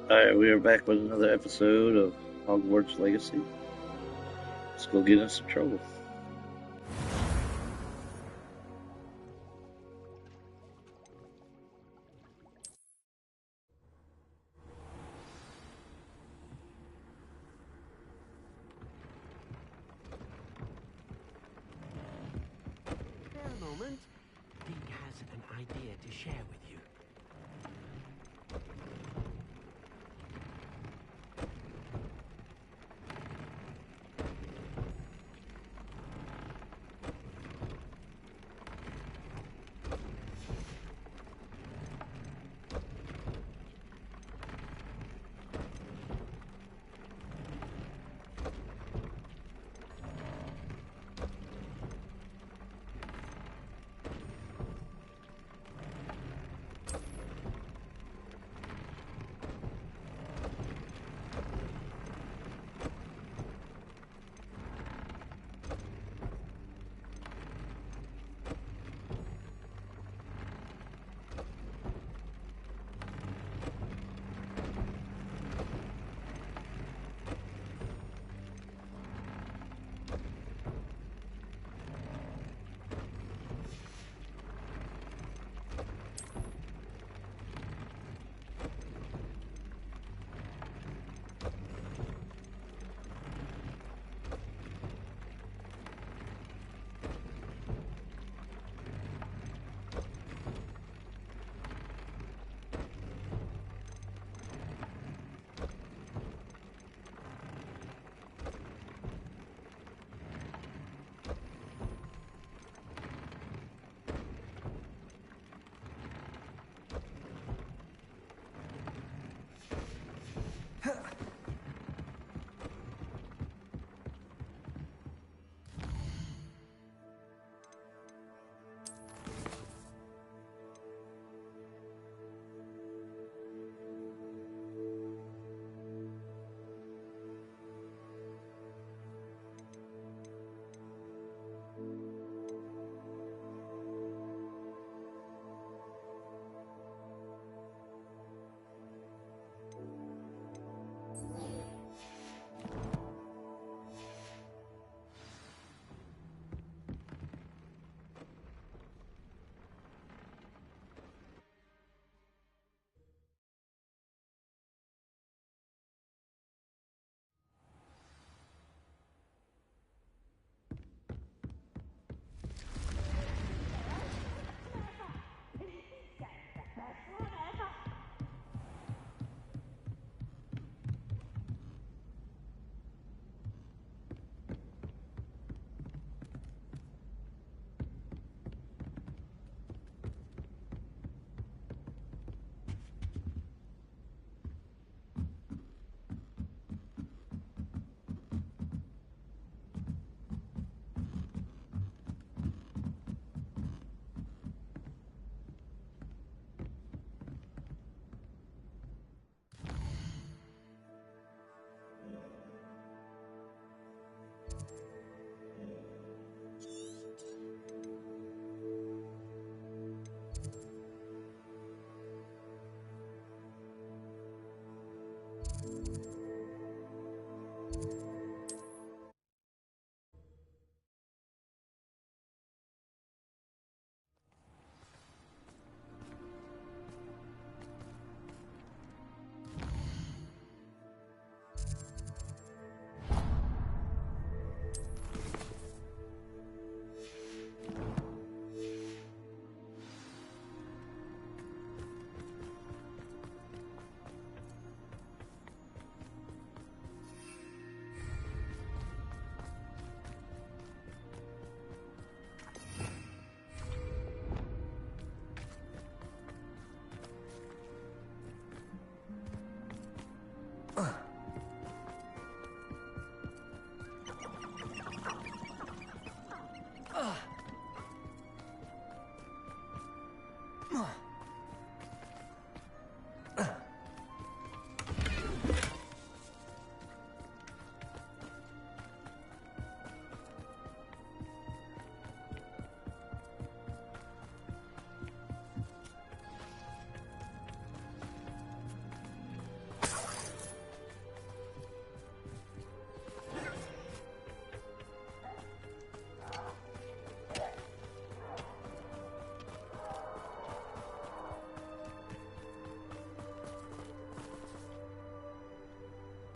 Alright, we are back with another episode of Hogwarts Legacy. Let's go get in some trouble. Bear a moment. Dink has an idea to share with you.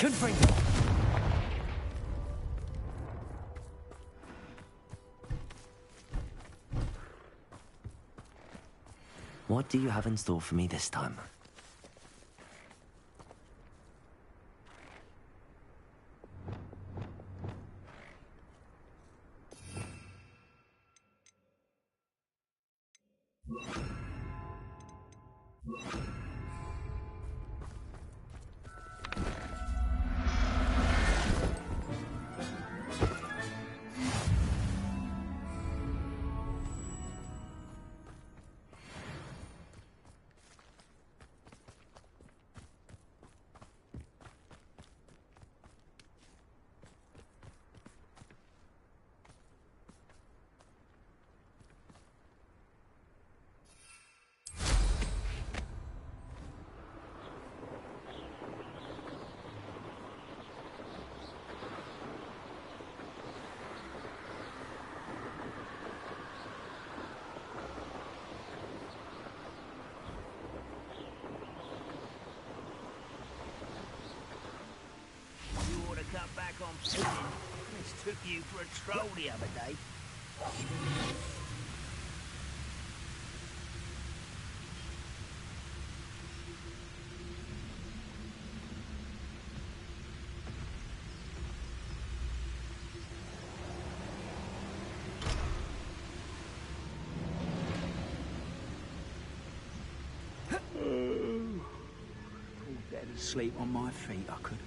Confringo! What do you have in store for me this time? Cut back on pudding. This took you for a troll the other day. Pulled dead asleep on my feet, I could.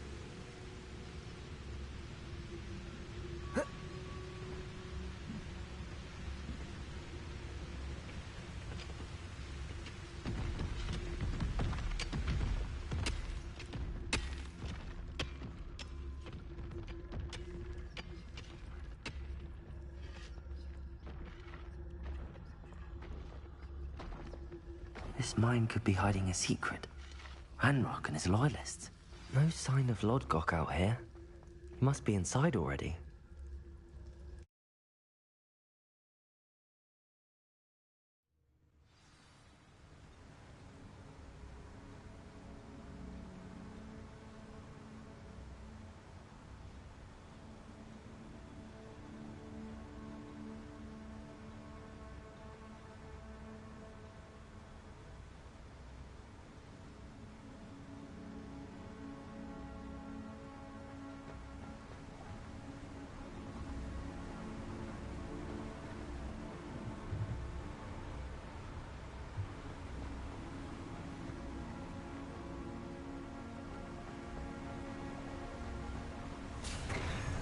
This mine could be hiding a secret. Ranrock and his loyalists. No sign of Lodgok out here. He must be inside already.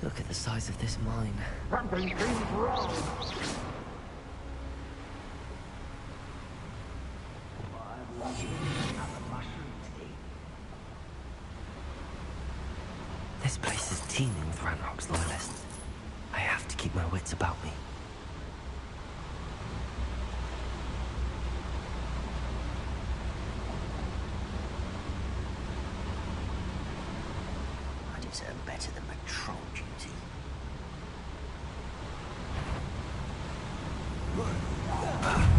Look at the size of this mine. Something seems wrong. This place is teeming with Ranrock's loyalists. I have to keep my wits about me. I deserve better than patrol duty.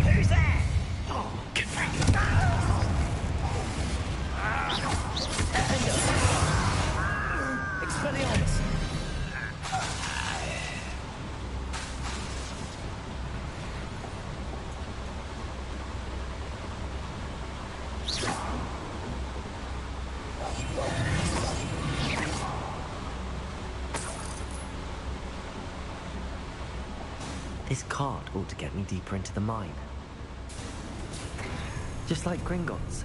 Who's there? Expelliarmus! This cart ought to get me deeper into the mine. Just like Gringotts,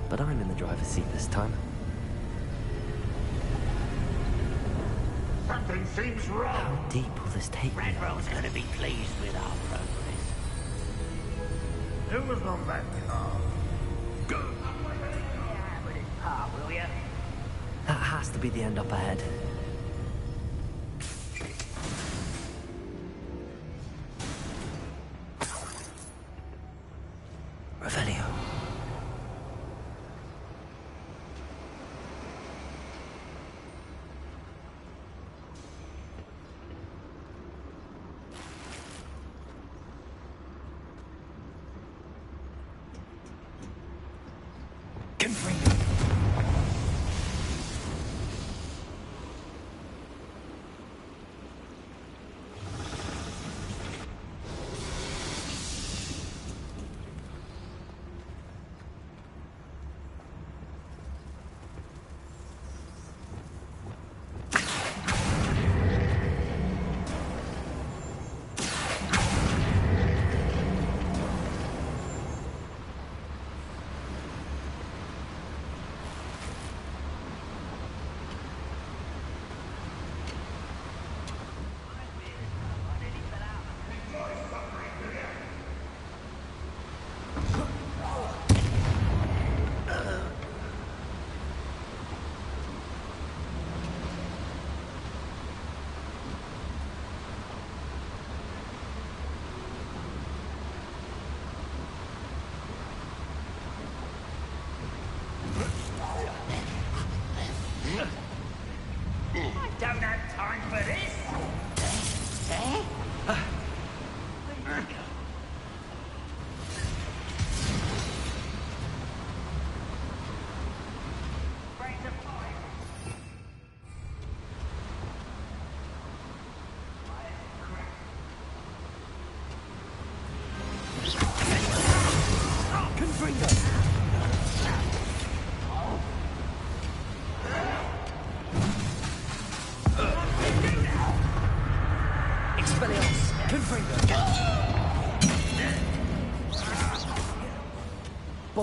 but I'm in the driver's seat this time. Something seems wrong. How deep will this take me? Ranrock's gonna be pleased with our progress. Who was on that car? Yeah, with his pa, will ya? That has to be the end up ahead. Revelio.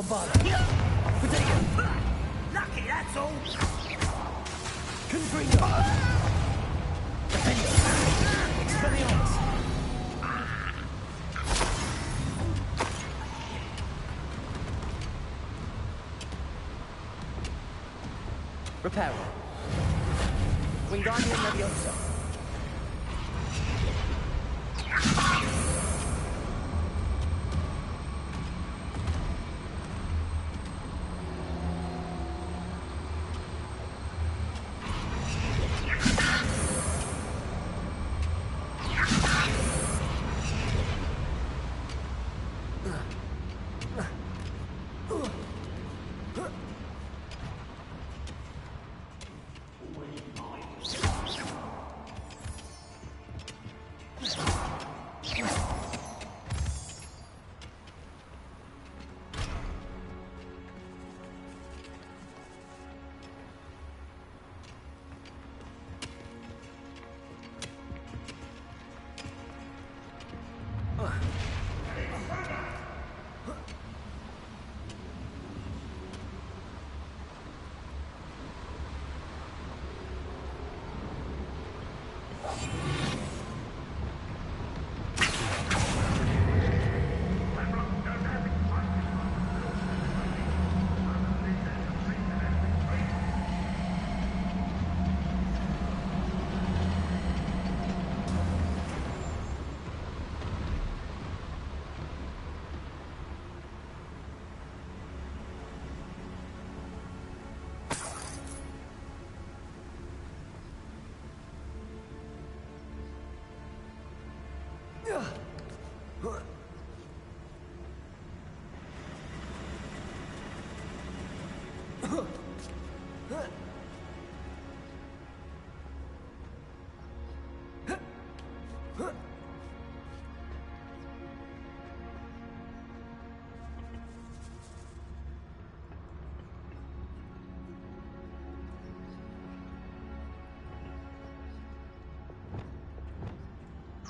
Bombarda. Potato. Lucky, that's all. Confringo. Defender. Expelliarmus. Reparo. Wingardium Leviosa.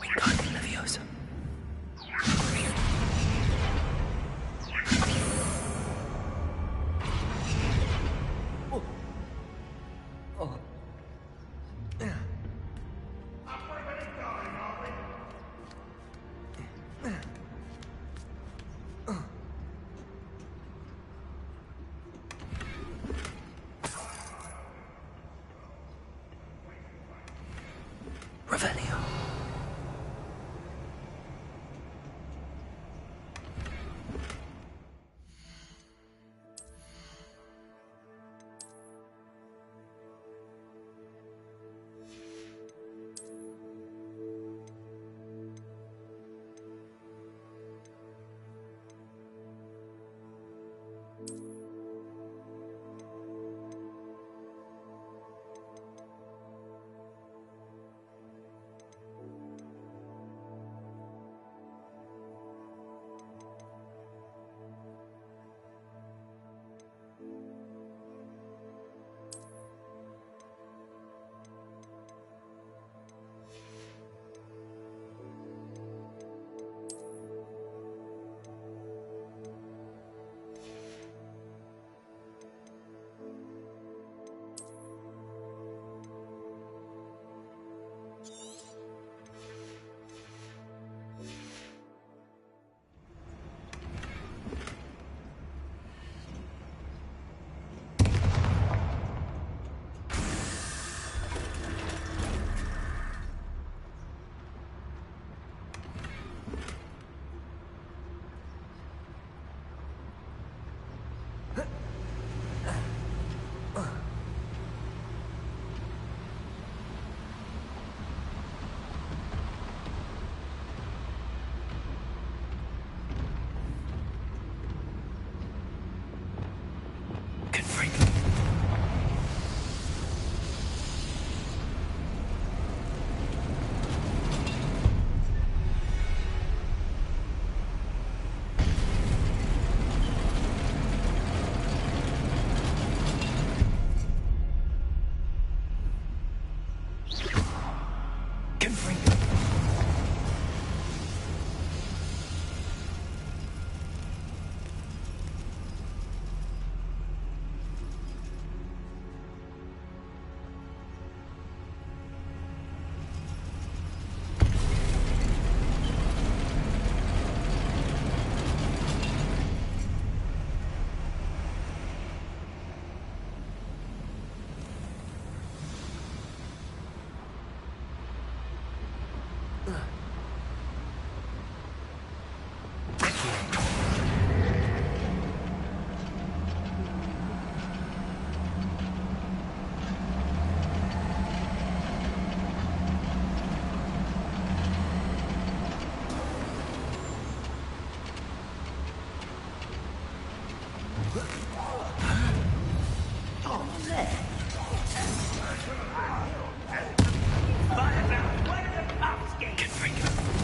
Wingardium Leviosa. Revelio.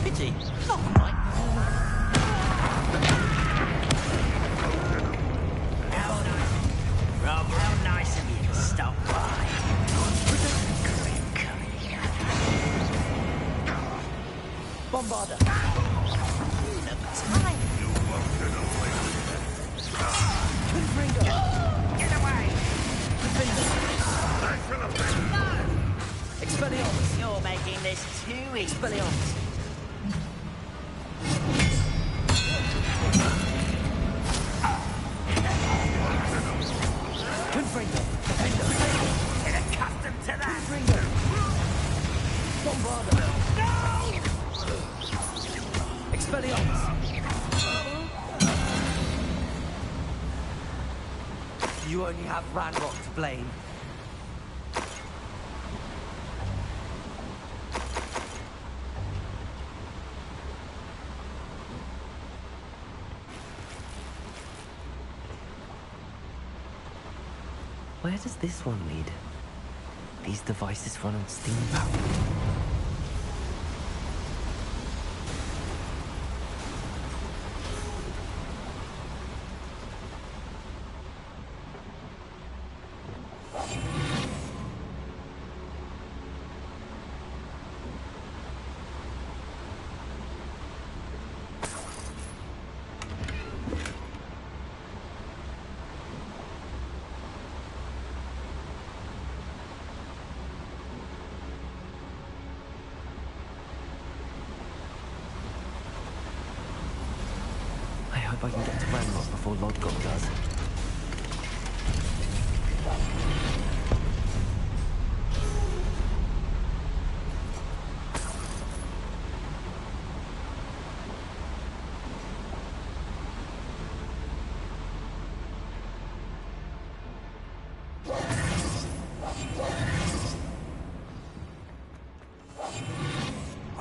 Pity. Not right. How nice of you to stop by. Bombarder. Confringo. Get away! Defender. Expelliarmus. You're making this too easy. Expelliarmus. Confringo. Defender. Get accustomed to that. Confringo. Bombarder. Expelliarmus. You only have Ranrock to blame. Where does this one lead? These devices run on steam power. I hope I can get to Ranrock before Lodgok does.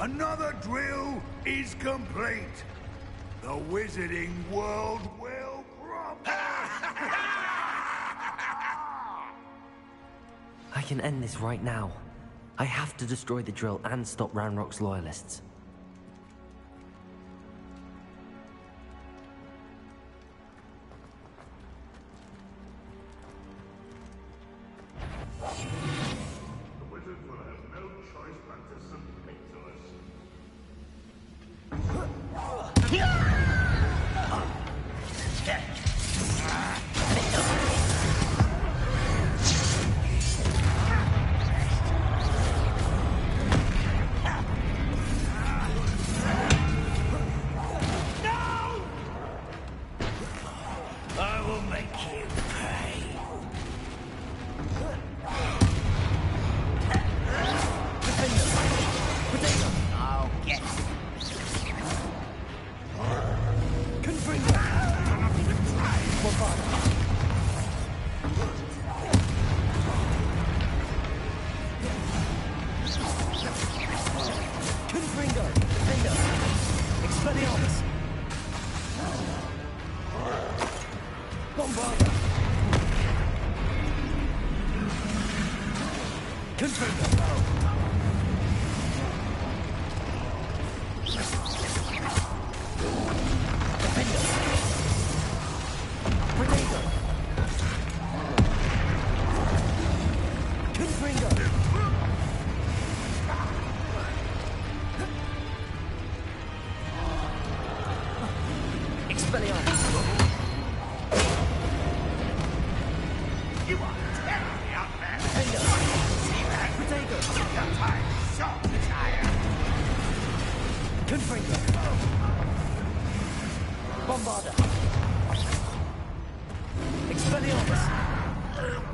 Another drill is complete. The wizarding world will I can end this right now. I have to destroy the drill and stop Ranrock's loyalists. The wizards will have no choice but to submit to us. I will make you pay. I'll get Confringo. Bombarder. Confringo. Defender. Expelliarmus. Bombarder. Confringo. Defender. Grenado. Confringo. Expelliarmus. You are terribly out there. Defender. Potato. Your time is so tired. Confringo. Bombarder. Expelliarmus. Potato.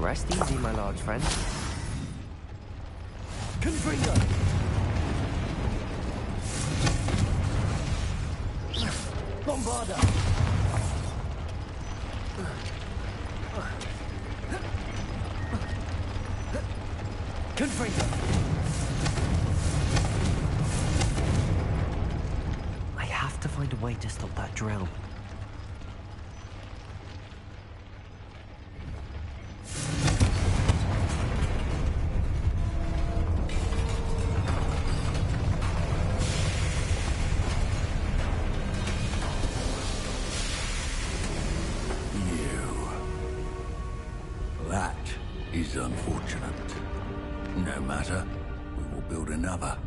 Rest easy, my large friend. Confringo! Bombarda! Confringo! I have to find a way to stop that drill. That is unfortunate. No matter, we will build another.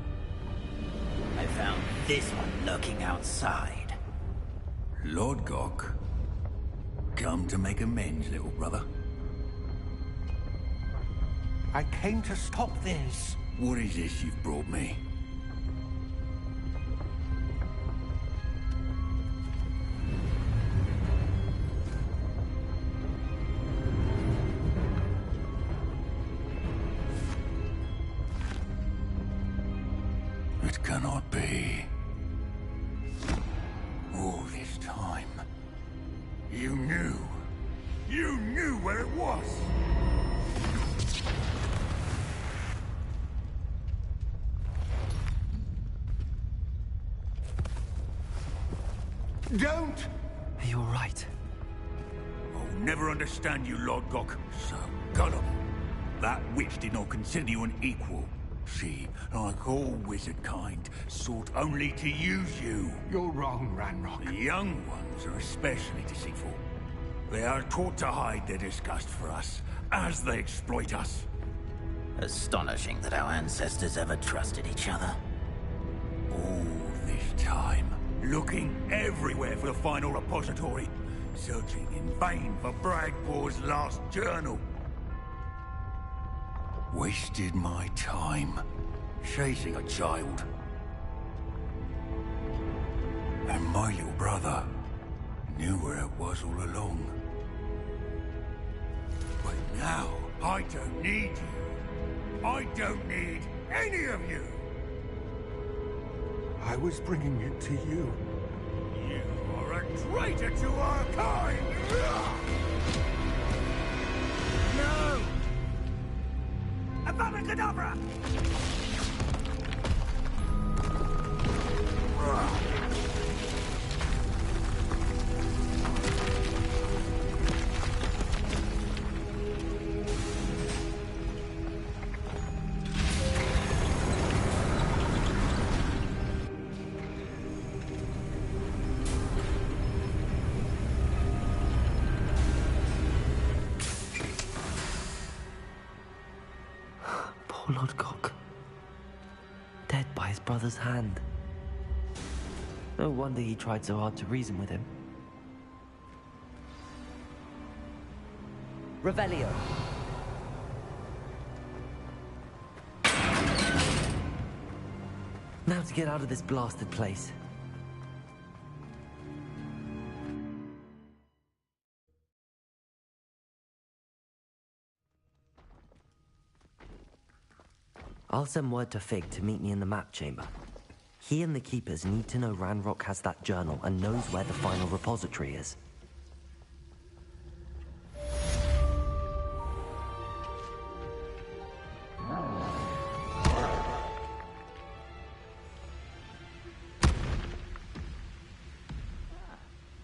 I found this one lurking outside. Lord Gok, come to make amends, little brother. I came to stop this. What is this you've brought me? It cannot be. All this time, you knew. You knew where it was. Don't! Are you alright? I'll never understand you, Lord Gok. So gullible. That witch did not consider you an equal. She, like all wizard kind, sought only to use you. You're wrong, Ranrock. The young ones are especially deceitful. They are taught to hide their disgust for us, as they exploit us. Astonishing that our ancestors ever trusted each other. All this time, looking everywhere for the final repository, searching in vain for Bragpaw's last journal. Wasted my time, chasing a child. And my little brother knew where it was all along. But now, I don't need you. I don't need any of you. I was bringing it to you. You are a traitor to our kind! No! Avada Kedavra! Poor Lord Gok. Dead by his brother's hand. No wonder he tried so hard to reason with him. Revelio. Now to get out of this blasted place. I'll send word to Fig to meet me in the map chamber. He and the Keepers need to know Ranrock has that journal and knows where the final repository is.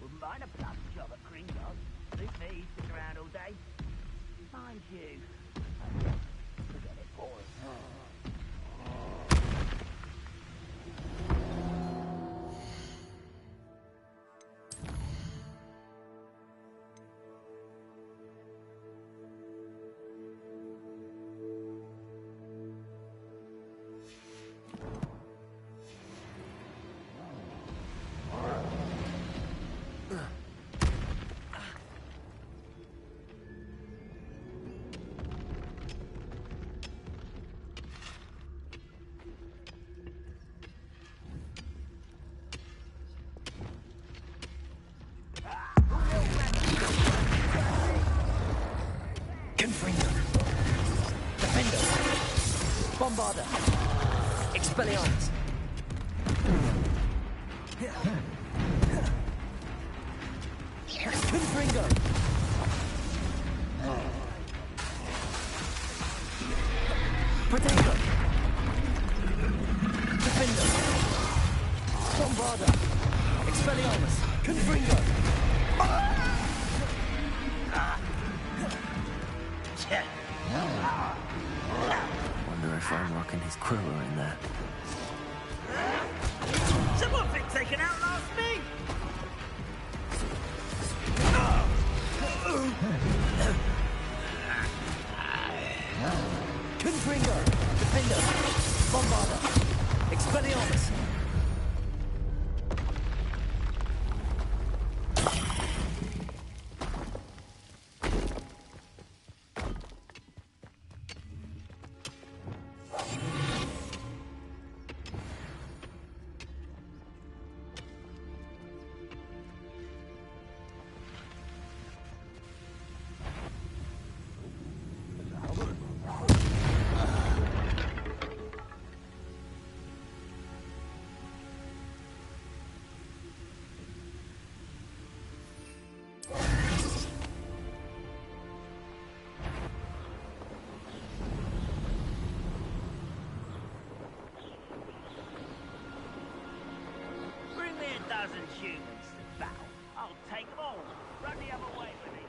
Wouldn't mind a plus job at Gringotts. Suit me, sitting around all day. Mind you, forget it, boy. Bombarda! Expelliarmus! Confringo! Protego! Defender! Bombarda! Expelliarmus! Confringo! Wonder if Ranrock and his crew are in there. Someone think they can outlast me? Confringo! Defender! Bombarda! Expelliarmus! Bring me a dozen humans to battle. I'll take them all. Run the other way with me.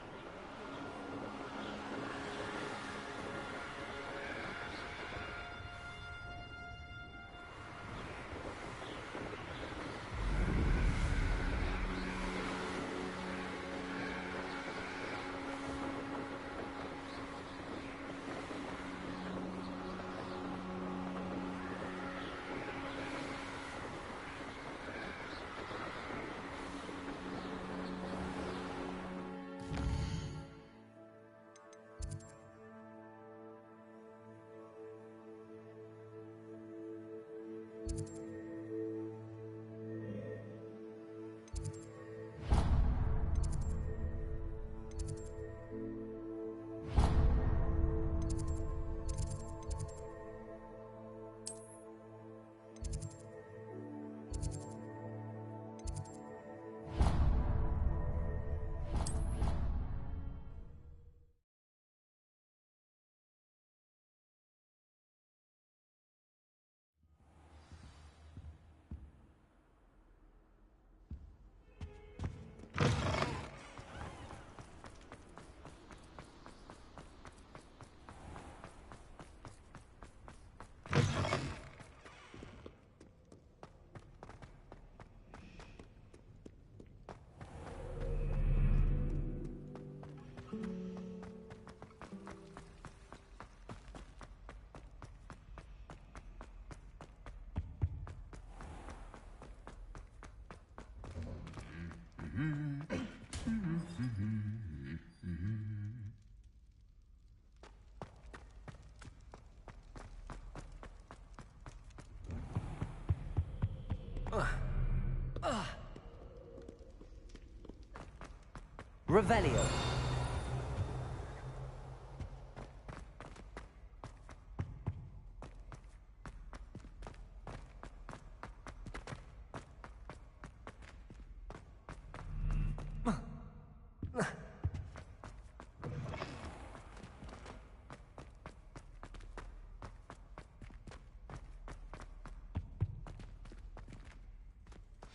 Revelio.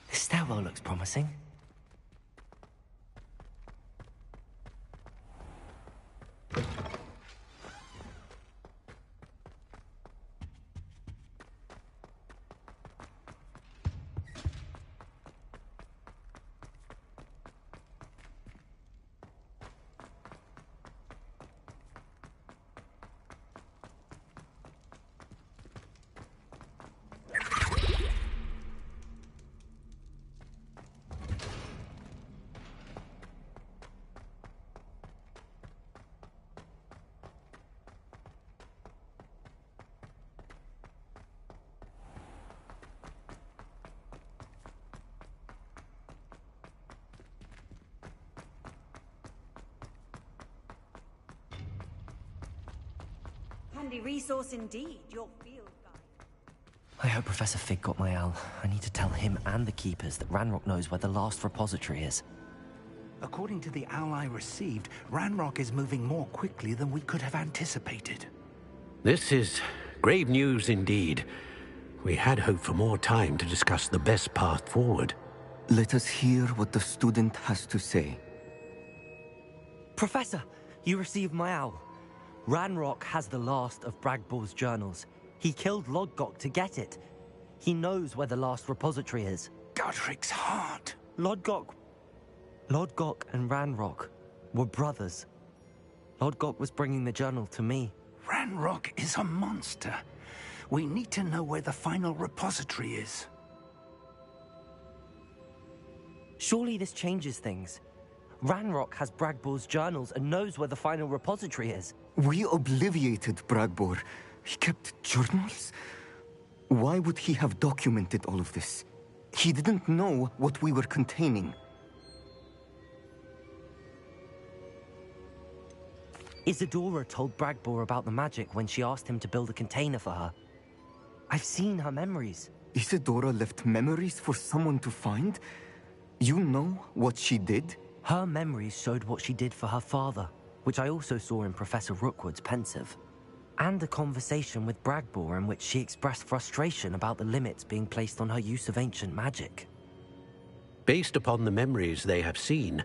This stairwell looks promising. Handy resource indeed, your field guide. I hope Professor Fig got my owl. I need to tell him and the Keepers that Ranrock knows where the last repository is. According to the owl I received, Ranrock is moving more quickly than we could have anticipated. This is grave news indeed. We had hoped for more time to discuss the best path forward. Let us hear what the student has to say. Professor, you received my owl. Ranrock has the last of Bragbor's journals. He killed Lodgok to get it. He knows where the last repository is. Godric's heart. Lodgok and Ranrock were brothers. Lodgok was bringing the journal to me. Ranrock is a monster. We need to know where the final repository is. Surely this changes things. Ranrock has Bragbor's journals and knows where the final repository is. We obliviated Bragbor. He kept journals? Why would he have documented all of this? He didn't know what we were containing. Isadora told Bragbor about the magic when she asked him to build a container for her. I've seen her memories. Isadora left memories for someone to find? You know what she did? Her memories showed what she did for her father, which I also saw in Professor Rookwood's pensive. And a conversation with Bragbor in which she expressed frustration about the limits being placed on her use of ancient magic. Based upon the memories they have seen,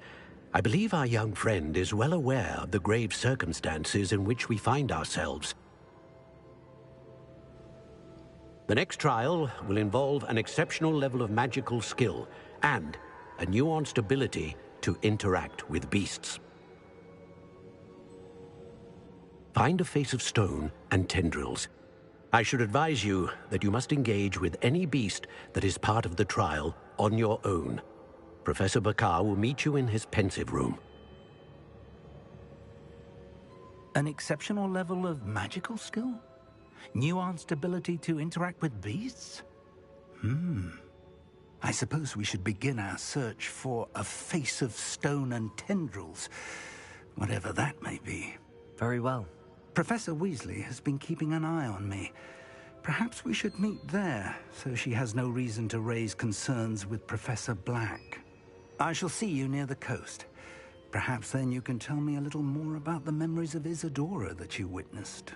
I believe our young friend is well aware of the grave circumstances in which we find ourselves. The next trial will involve an exceptional level of magical skill and a nuanced ability to interact with beasts. Find a face of stone and tendrils. I should advise you that you must engage with any beast that is part of the trial on your own. Professor Bakar will meet you in his pensive room. An exceptional level of magical skill? Nuanced ability to interact with beasts? I suppose we should begin our search for a face of stone and tendrils, whatever that may be. Very well. Professor Weasley has been keeping an eye on me. Perhaps we should meet there, so she has no reason to raise concerns with Professor Black. I shall see you near the coast. Perhaps then you can tell me a little more about the memories of Isadora that you witnessed.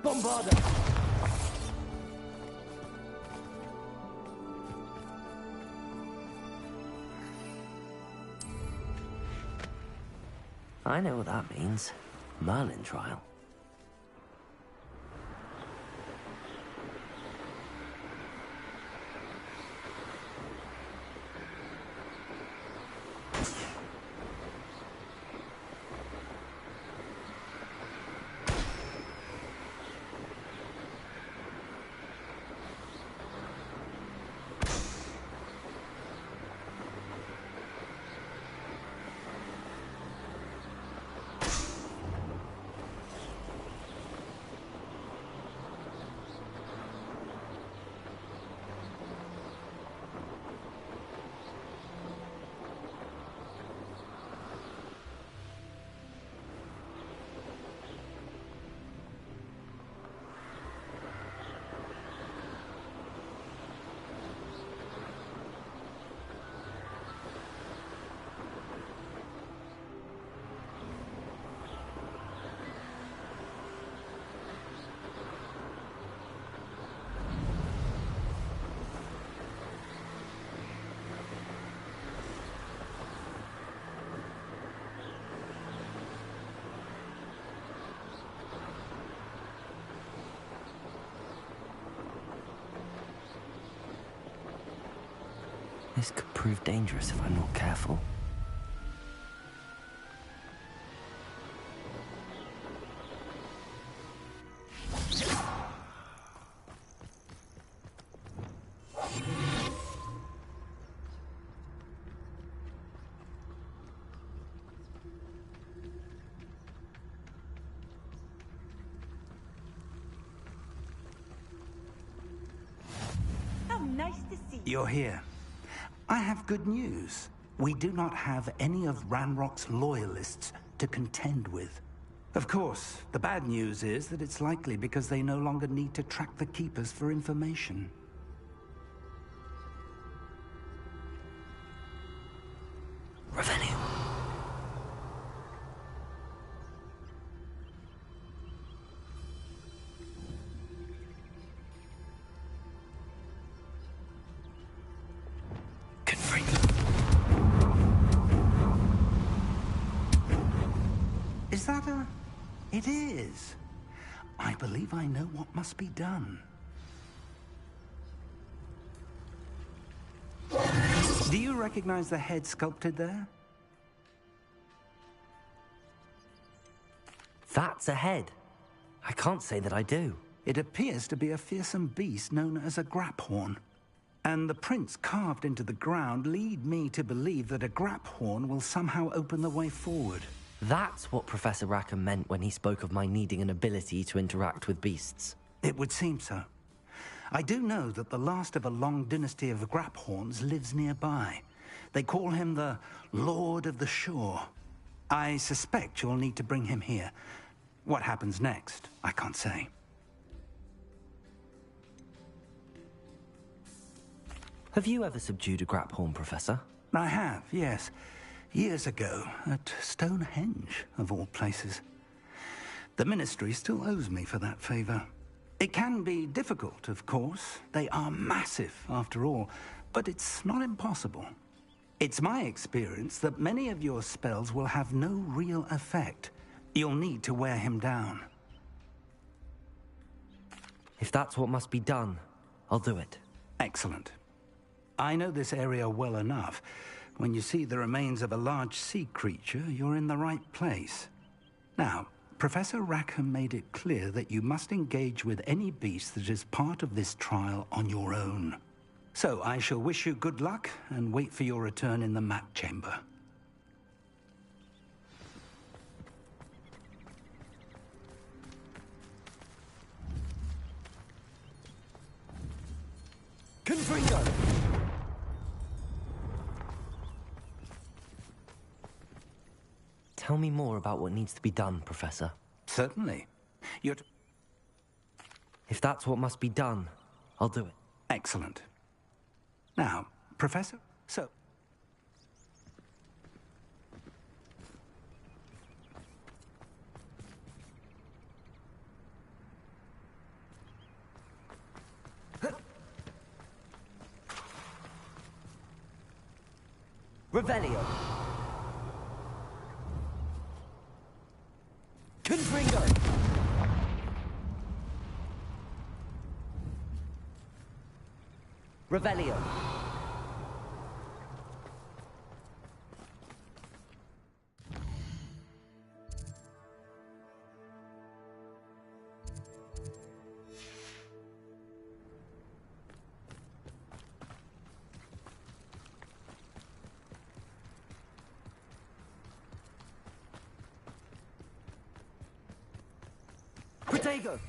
Bombarda! I know what that means. Merlin trial. This could prove dangerous if I'm not careful. Nice to see you. You're here. I have good news. We do not have any of Ranrock's loyalists to contend with. Of course, the bad news is that it's likely because they no longer need to track the Keepers for information. Revenue. Is that a... It is. I believe I know what must be done. Do you recognize the head sculpted there? That's a head. I can't say that I do. It appears to be a fearsome beast known as a graphorn. And the prints carved into the ground lead me to believe that a graphorn will somehow open the way forward. That's what Professor Rackham meant when he spoke of my needing an ability to interact with beasts. It would seem so. I do know that the last of a long dynasty of graphorns lives nearby. They call him the Lord of the Shore. I suspect you'll need to bring him here. What happens next, I can't say. Have you ever subdued a graphorn, Professor? I have, yes. Years ago, at Stonehenge, of all places. The Ministry still owes me for that favor. It can be difficult, of course. They are massive, after all, but it's not impossible. It's my experience that many of your spells will have no real effect. You'll need to wear him down. If that's what must be done, I'll do it. Excellent. I know this area well enough. When you see the remains of a large sea creature, you're in the right place. Now, Professor Rackham made it clear that you must engage with any beast that is part of this trial on your own. So I shall wish you good luck and wait for your return in the map chamber. Confringo! Tell me more about what needs to be done, Professor. Certainly. If that's what must be done, I'll do it. Excellent. Now, Professor, so... Revelio! Confringo! Revelio! Protego!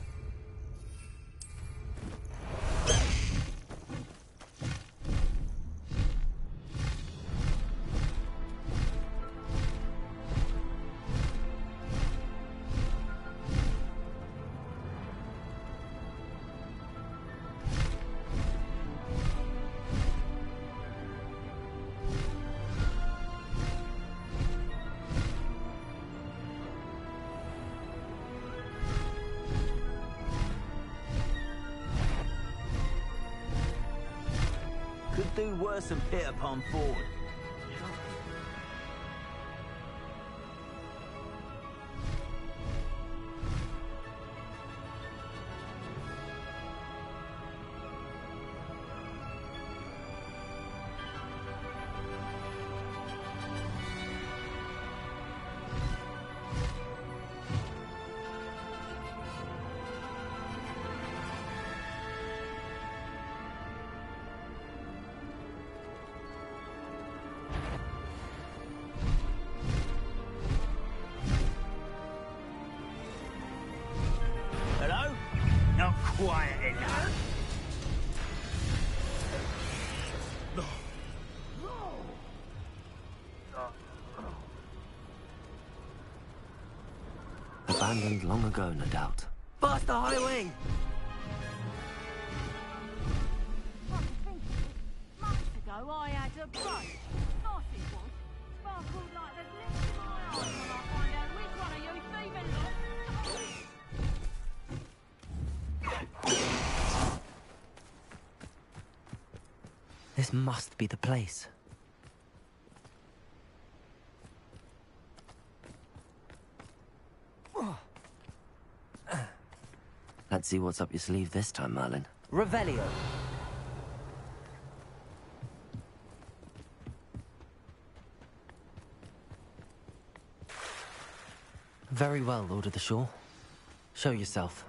Could do worse than pit upon forward. quiet enough. Abandoned long ago, no doubt. Faster, Highwing! Months ago, I had a brunch. Nice it was. Sparkled like the lips in my eyes when I find out which one of you thieving lot. This must be the place. Let's see what's up your sleeve this time, Merlin. Revelio! Very well, Lord of the Shore. Show yourself.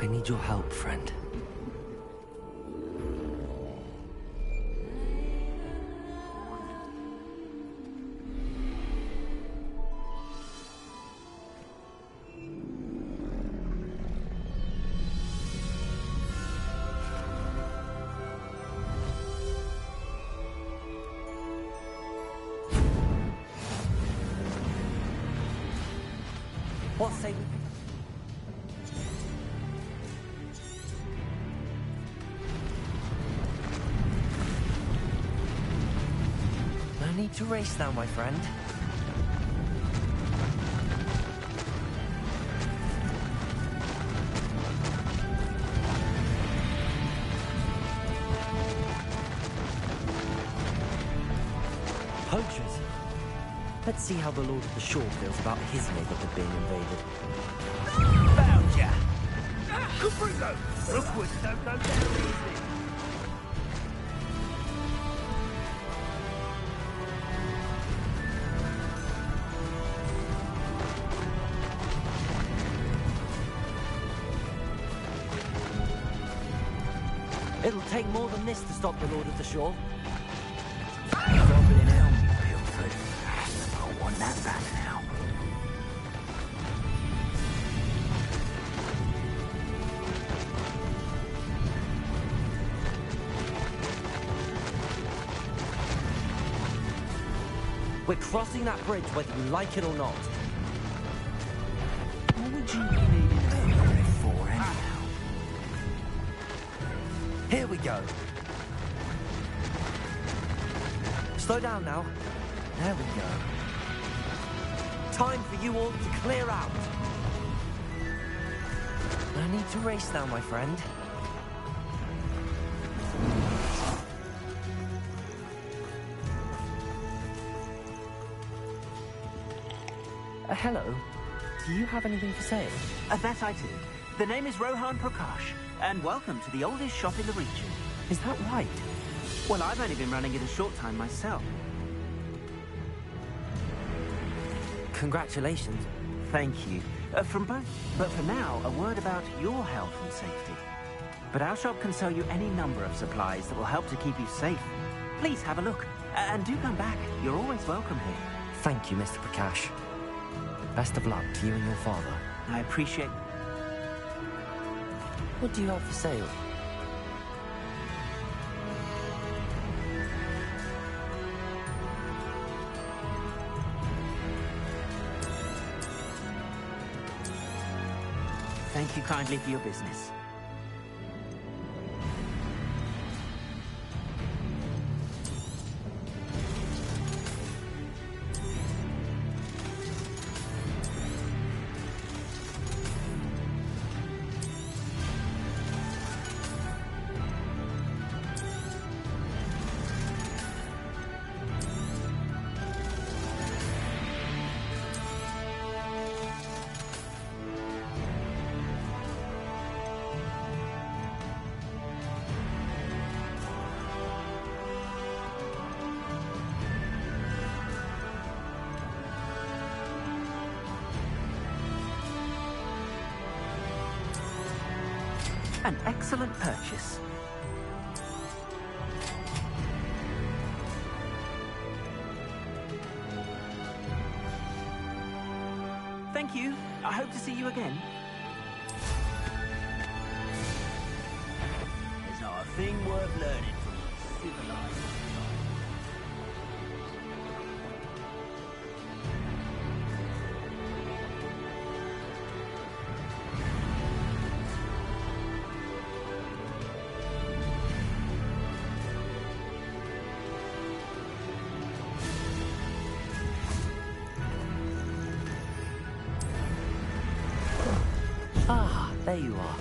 I need your help, friend. What say we... No need to race now, my friend. Poachers. Let's see how the Lord of the Shore feels about his neighborhood being invaded. Found ya! Caprizo! Rookwoods don't go down easy. It'll take more than this to stop the Lord of the Shore. Goblin helm, Pilford. I want that back now. We're crossing that bridge whether you like it or not. What would you be needing a fury for, anyhow? Here we go. Slow down now. There we go. Time for you all to clear out. No need to race now, my friend. Hello. Do you have anything to say? That I do. The name is Rohan Prakash, and welcome to the oldest shop in the region. Is that right? Well, I've only been running it a short time myself. Congratulations. Thank you. From both. But for now, a word about your health and safety. But our shop can sell you any number of supplies that will help to keep you safe. Please have a look. And do come back. You're always welcome here. Thank you, Mr. Prakash. Best of luck to you and your father. I appreciate... What do you have for sale? Thank you kindly for your business. An excellent purchase. Thank you. I hope to see you again. There's not a thing worth learning from a civilized society. Ah, there you are.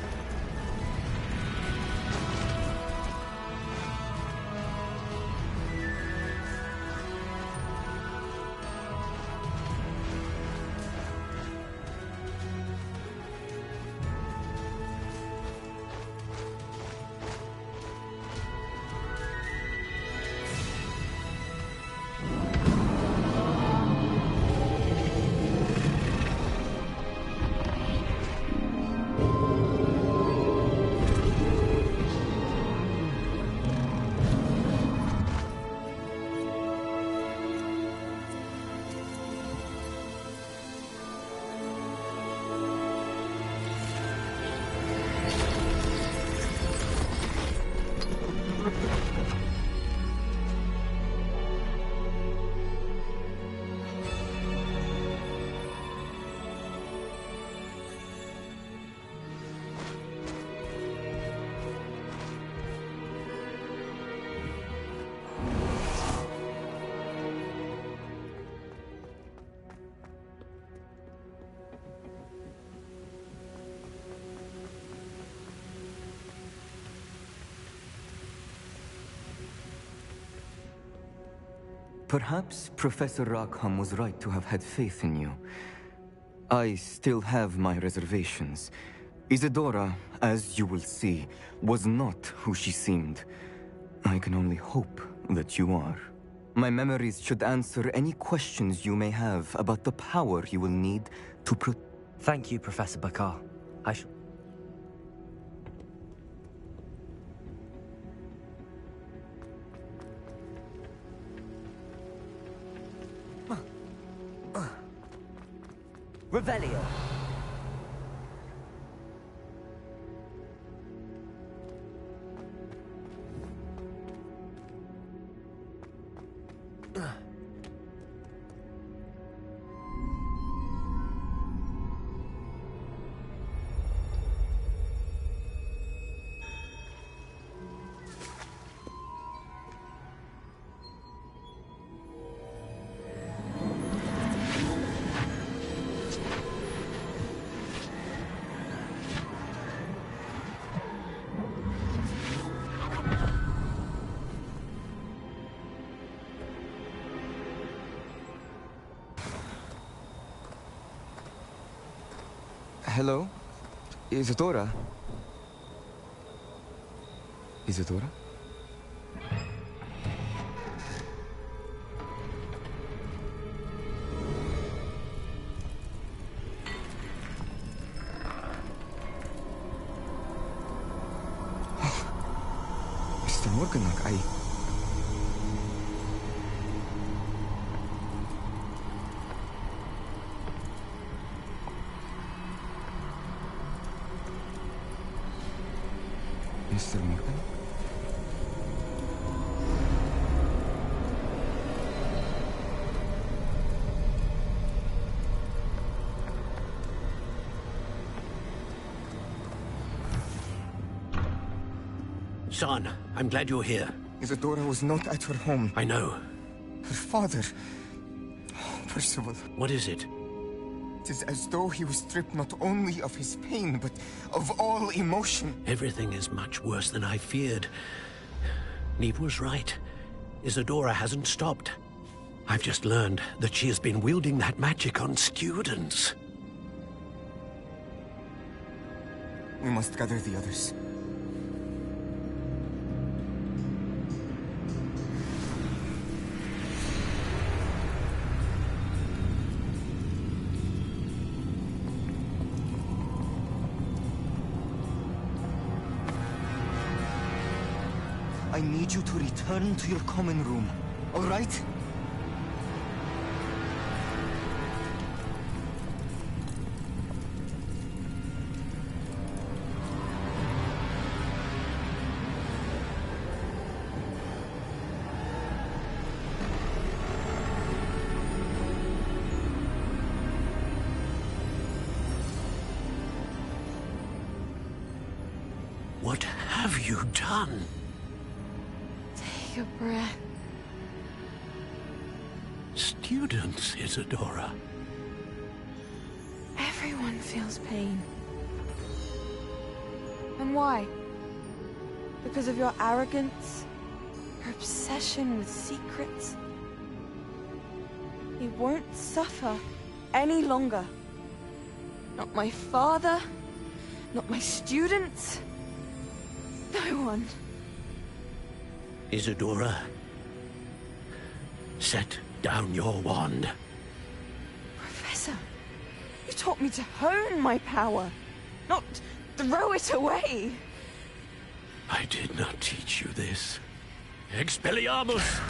Perhaps Professor Rackham was right to have had faith in you. I still have my reservations. Isadora, as you will see, was not who she seemed. I can only hope that you are. My memories should answer any questions you may have about the power you will need to Thank you, Professor Bakar. I shall... Revelio. Hello? Isadora? Isadora? Mr. Morganach, Mr. Morgan? Son, I'm glad you're here. Isadora was not at her home. I know. Her father... Oh, Percival. What is it? It is as though he was stripped not only of his pain, but of all emotion. Everything is much worse than I feared. Neve was right. Isadora hasn't stopped. I've just learned that she has been wielding that magic on students. We must gather the others. I need you to return to your common room, all right? What have you done? Take a breath. Students, Isadora. Everyone feels pain. And why? Because of your arrogance? Your obsession with secrets? He won't suffer any longer. Not my father, not my students, no one. Isadora, set down your wand. Professor, you taught me to hone my power, not throw it away. I did not teach you this. Expelliarmus!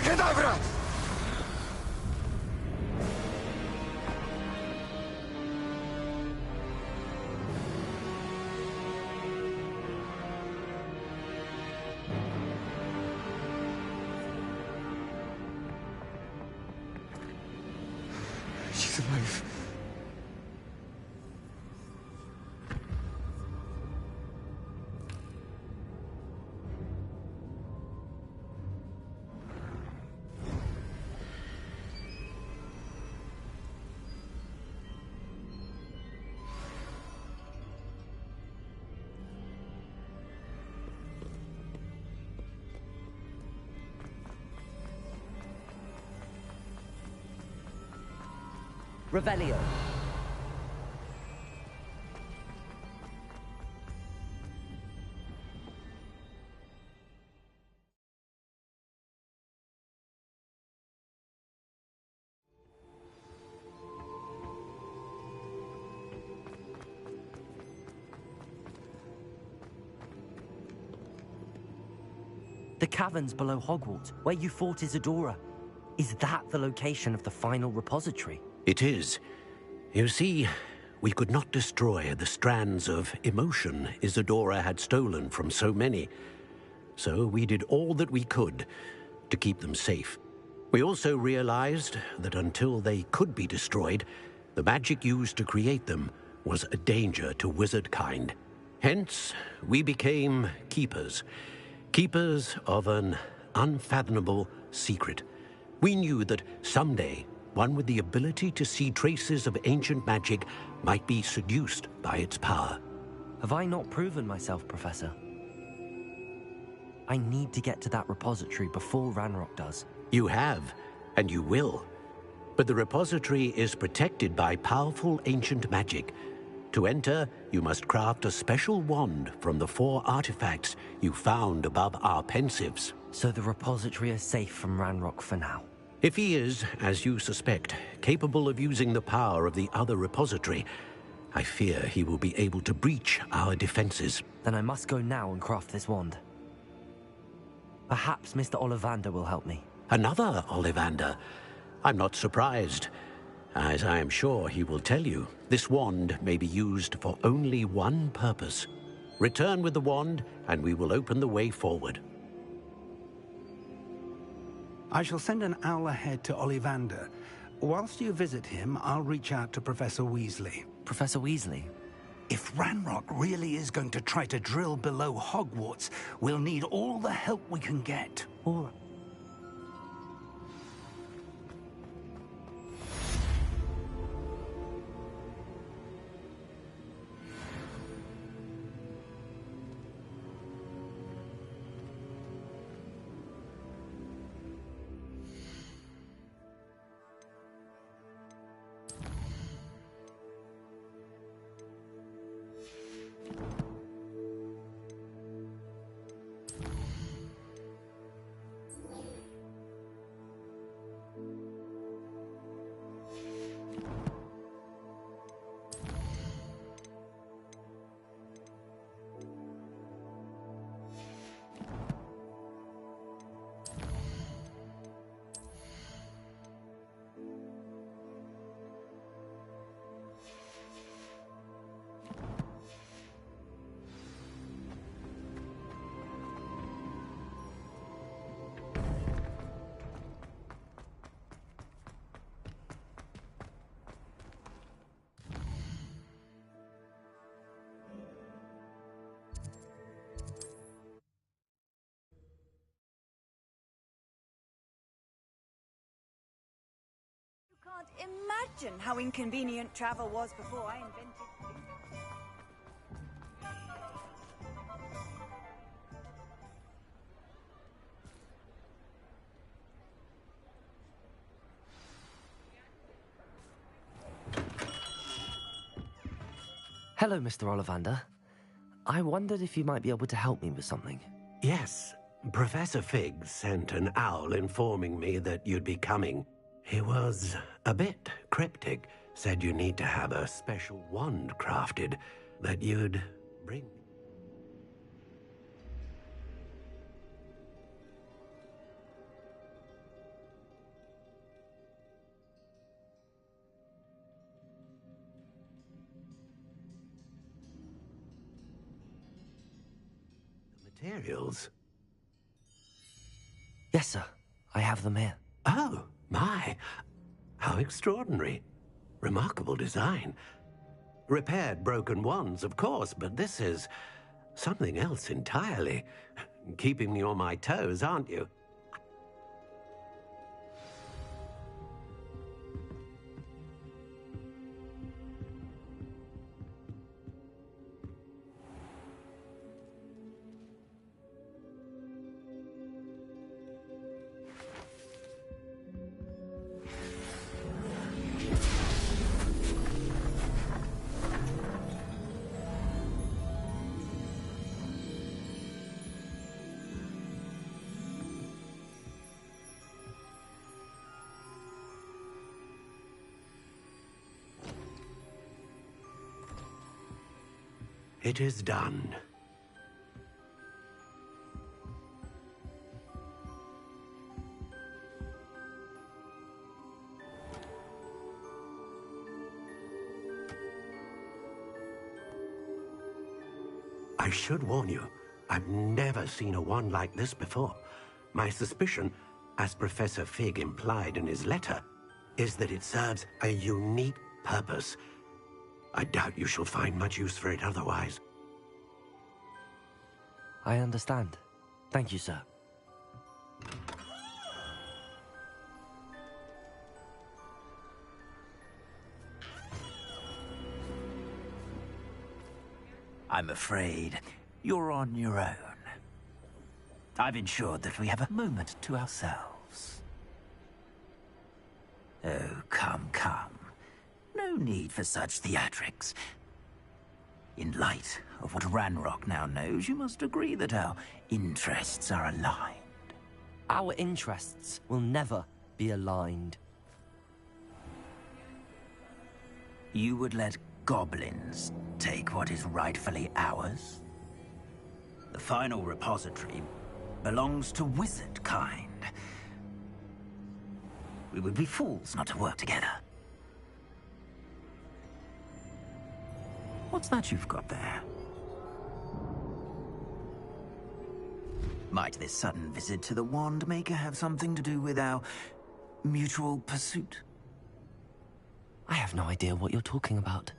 Kedavra! Revelio. The caverns below Hogwarts, where you fought Isadora. Is that the location of the final repository? It is. You see, we could not destroy the strands of emotion Isadora had stolen from so many. So we did all that we could to keep them safe. We also realized that until they could be destroyed, the magic used to create them was a danger to wizard kind. Hence, we became keepers. Keepers of an unfathomable secret. We knew that someday, one with the ability to see traces of ancient magic might be seduced by its power. Have I not proven myself, Professor? I need to get to that repository before Ranrock does. You have, and you will. But the repository is protected by powerful ancient magic. To enter, you must craft a special wand from the 4 artifacts you found above our pensives. So the repository is safe from Ranrock for now. If he is, as you suspect, capable of using the power of the other repository, I fear he will be able to breach our defenses. Then I must go now and craft this wand. Perhaps Mr. Ollivander will help me. Another Ollivander? I'm not surprised. As I am sure he will tell you, this wand may be used for only one purpose. Return with the wand, and we will open the way forward. I shall send an owl ahead to Ollivander. Whilst you visit him, I'll reach out to Professor Weasley. Professor Weasley? If Ranrock really is going to try to drill below Hogwarts, we'll need all the help we can get. All right. Can't imagine how inconvenient travel was before I invented Hello, Mr. Ollivander. I wondered if you might be able to help me with something. Yes, Professor Fig sent an owl informing me that you'd be coming. He was a bit cryptic, said you need to have a special wand crafted that you'd bring. The materials? Yes, sir. I have them here. Oh, my. How extraordinary. Remarkable design. Repaired broken wands, of course, but this is something else entirely. Keeping me on my toes, aren't you? It is done. I should warn you, I've never seen a wand like this before. My suspicion, as Professor Fig implied in his letter, is that it serves a unique purpose. I doubt you shall find much use for it otherwise. I understand. Thank you, sir. I'm afraid you're on your own. I've ensured that we have a moment to ourselves. Oh, come, come. No need for such theatrics. In light of what Ranrock now knows, you must agree that our interests are aligned. Our interests will never be aligned. You would let goblins take what is rightfully ours? The final repository belongs to wizard kind. We would be fools not to work together. What's that you've got there? Might this sudden visit to the Wand Maker have something to do with our mutual pursuit? I have no idea what you're talking about.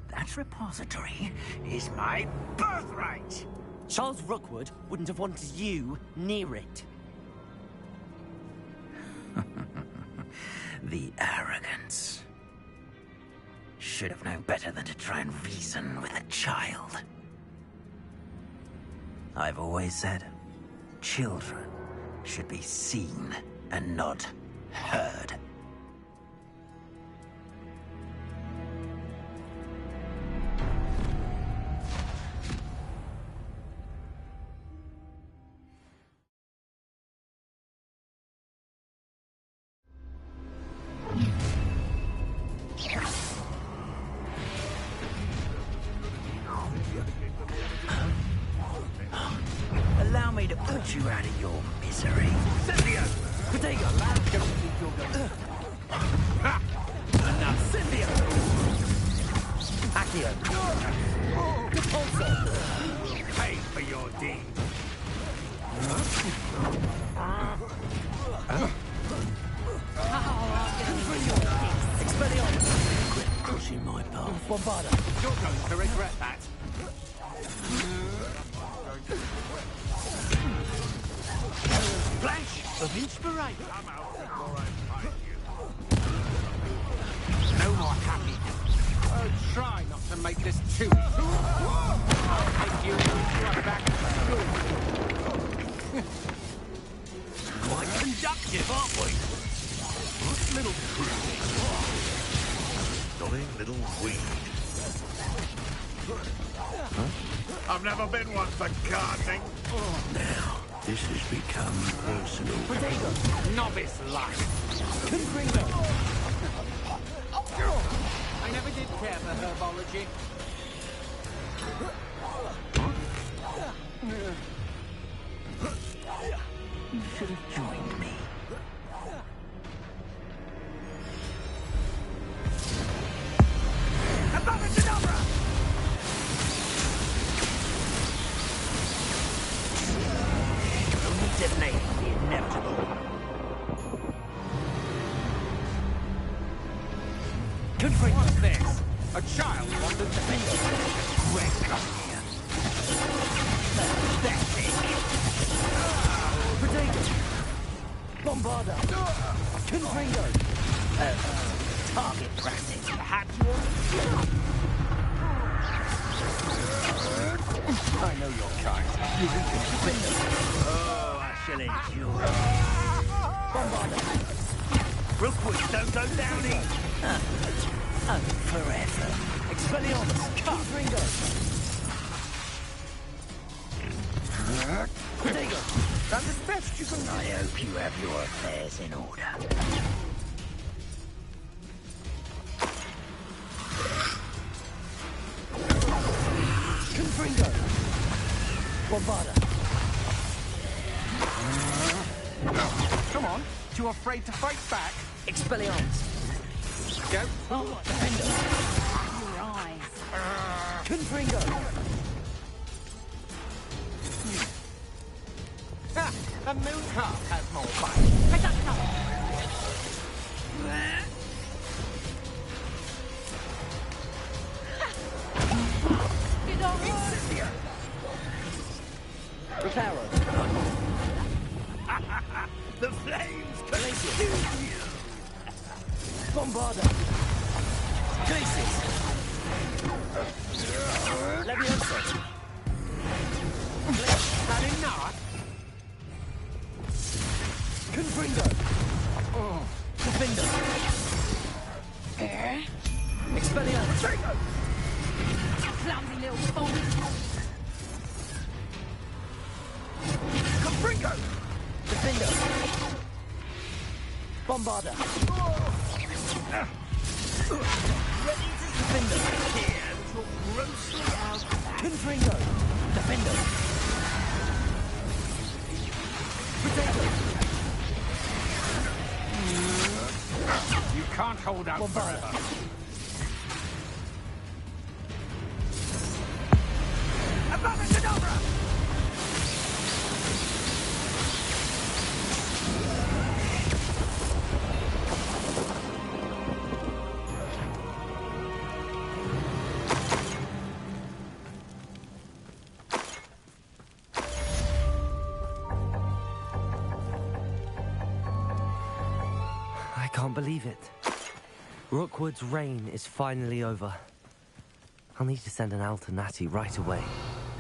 That repository is my birthright! Charles Rookwood wouldn't have wanted you near it. The arrogance. Should have known better than to try and reason with a child. I've always said, children should be seen and not heard. Allow me to put you out of your misery. Cynthia! Potato! Don't think you're going. Ha! Enough, Cynthia! Accio! Repulsor! Pay for your deed. Expelliarmus! Quit pushing my path. Bombarda! You're going to regret that. Flash of inspiration. I'm out before I find you. No more happy. Oh, try not to make this too easy. I'll take you back to school. Quite conductive, aren't we? What little pruning? Dolly little weed. I've never been one for gardening. Now, this has become personal. Novice life. I never did care for herbology. You should have joined me. Detonate the inevitable. What's this? A child wanted to be Red come here. Pathetic. Potato! Bombarda! Confringo! Target practice. Perhaps I know your kind. You oh, I shall endure. Bombarda! Rookwoods don't go down easy. Oh, forever. Expelliarmus! Confringo! Potato! That's as best you can. I hope you have your affairs in order. Confringo! Bombarda! Come on, too afraid to fight back? Expelliarmus! Go. Oh, Defender! Your eyes. Confringo! Ha! A moon calf has more fight. Get on. Reparo! The flames consume you! Bombarda! Glacis! Leviosa! had enough. Confringo! Oh. Defender! Expelliarmus! Clumsy little fool. Confringo! Defender! Bombarda! Ready to Defender! Here, took grossly out. Confringo! Defender! Potato! You can't hold out forever. I can't believe it. Rookwood's reign is finally over. I'll need to send an Alternati right away.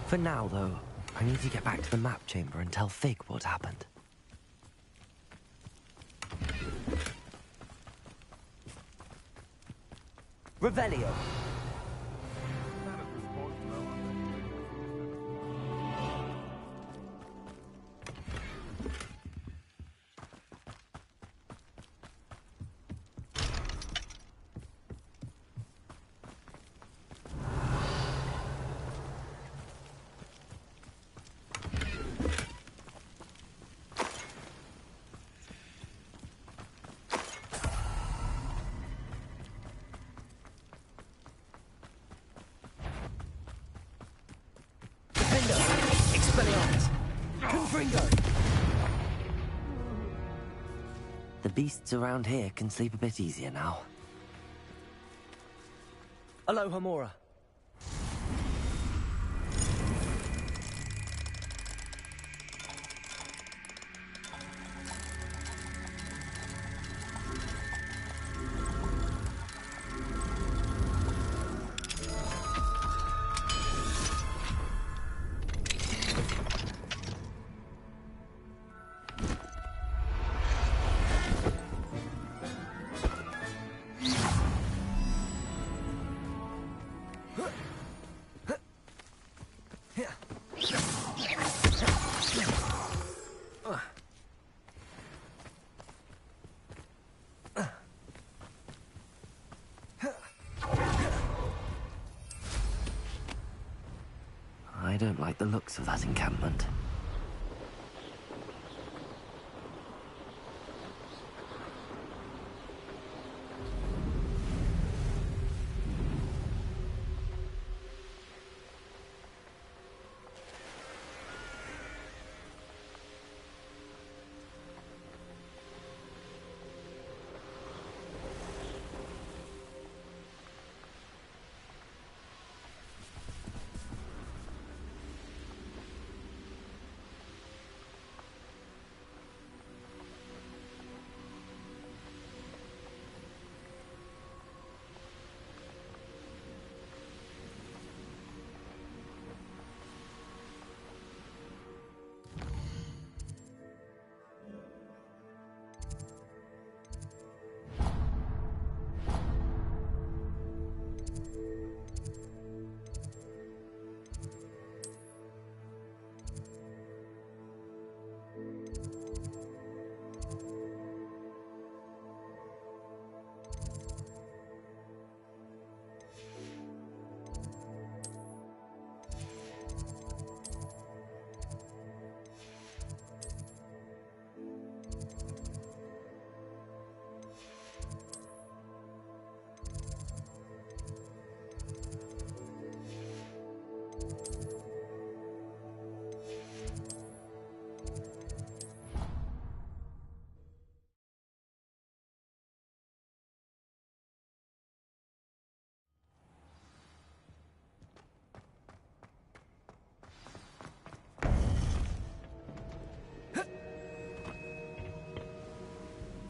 For now, though, I need to get back to the map chamber and tell Fig what happened. Revelio! Expelliarmus! Confringo! The beasts around here can sleep a bit easier now. Alohomora! I don't like the looks of that encampment.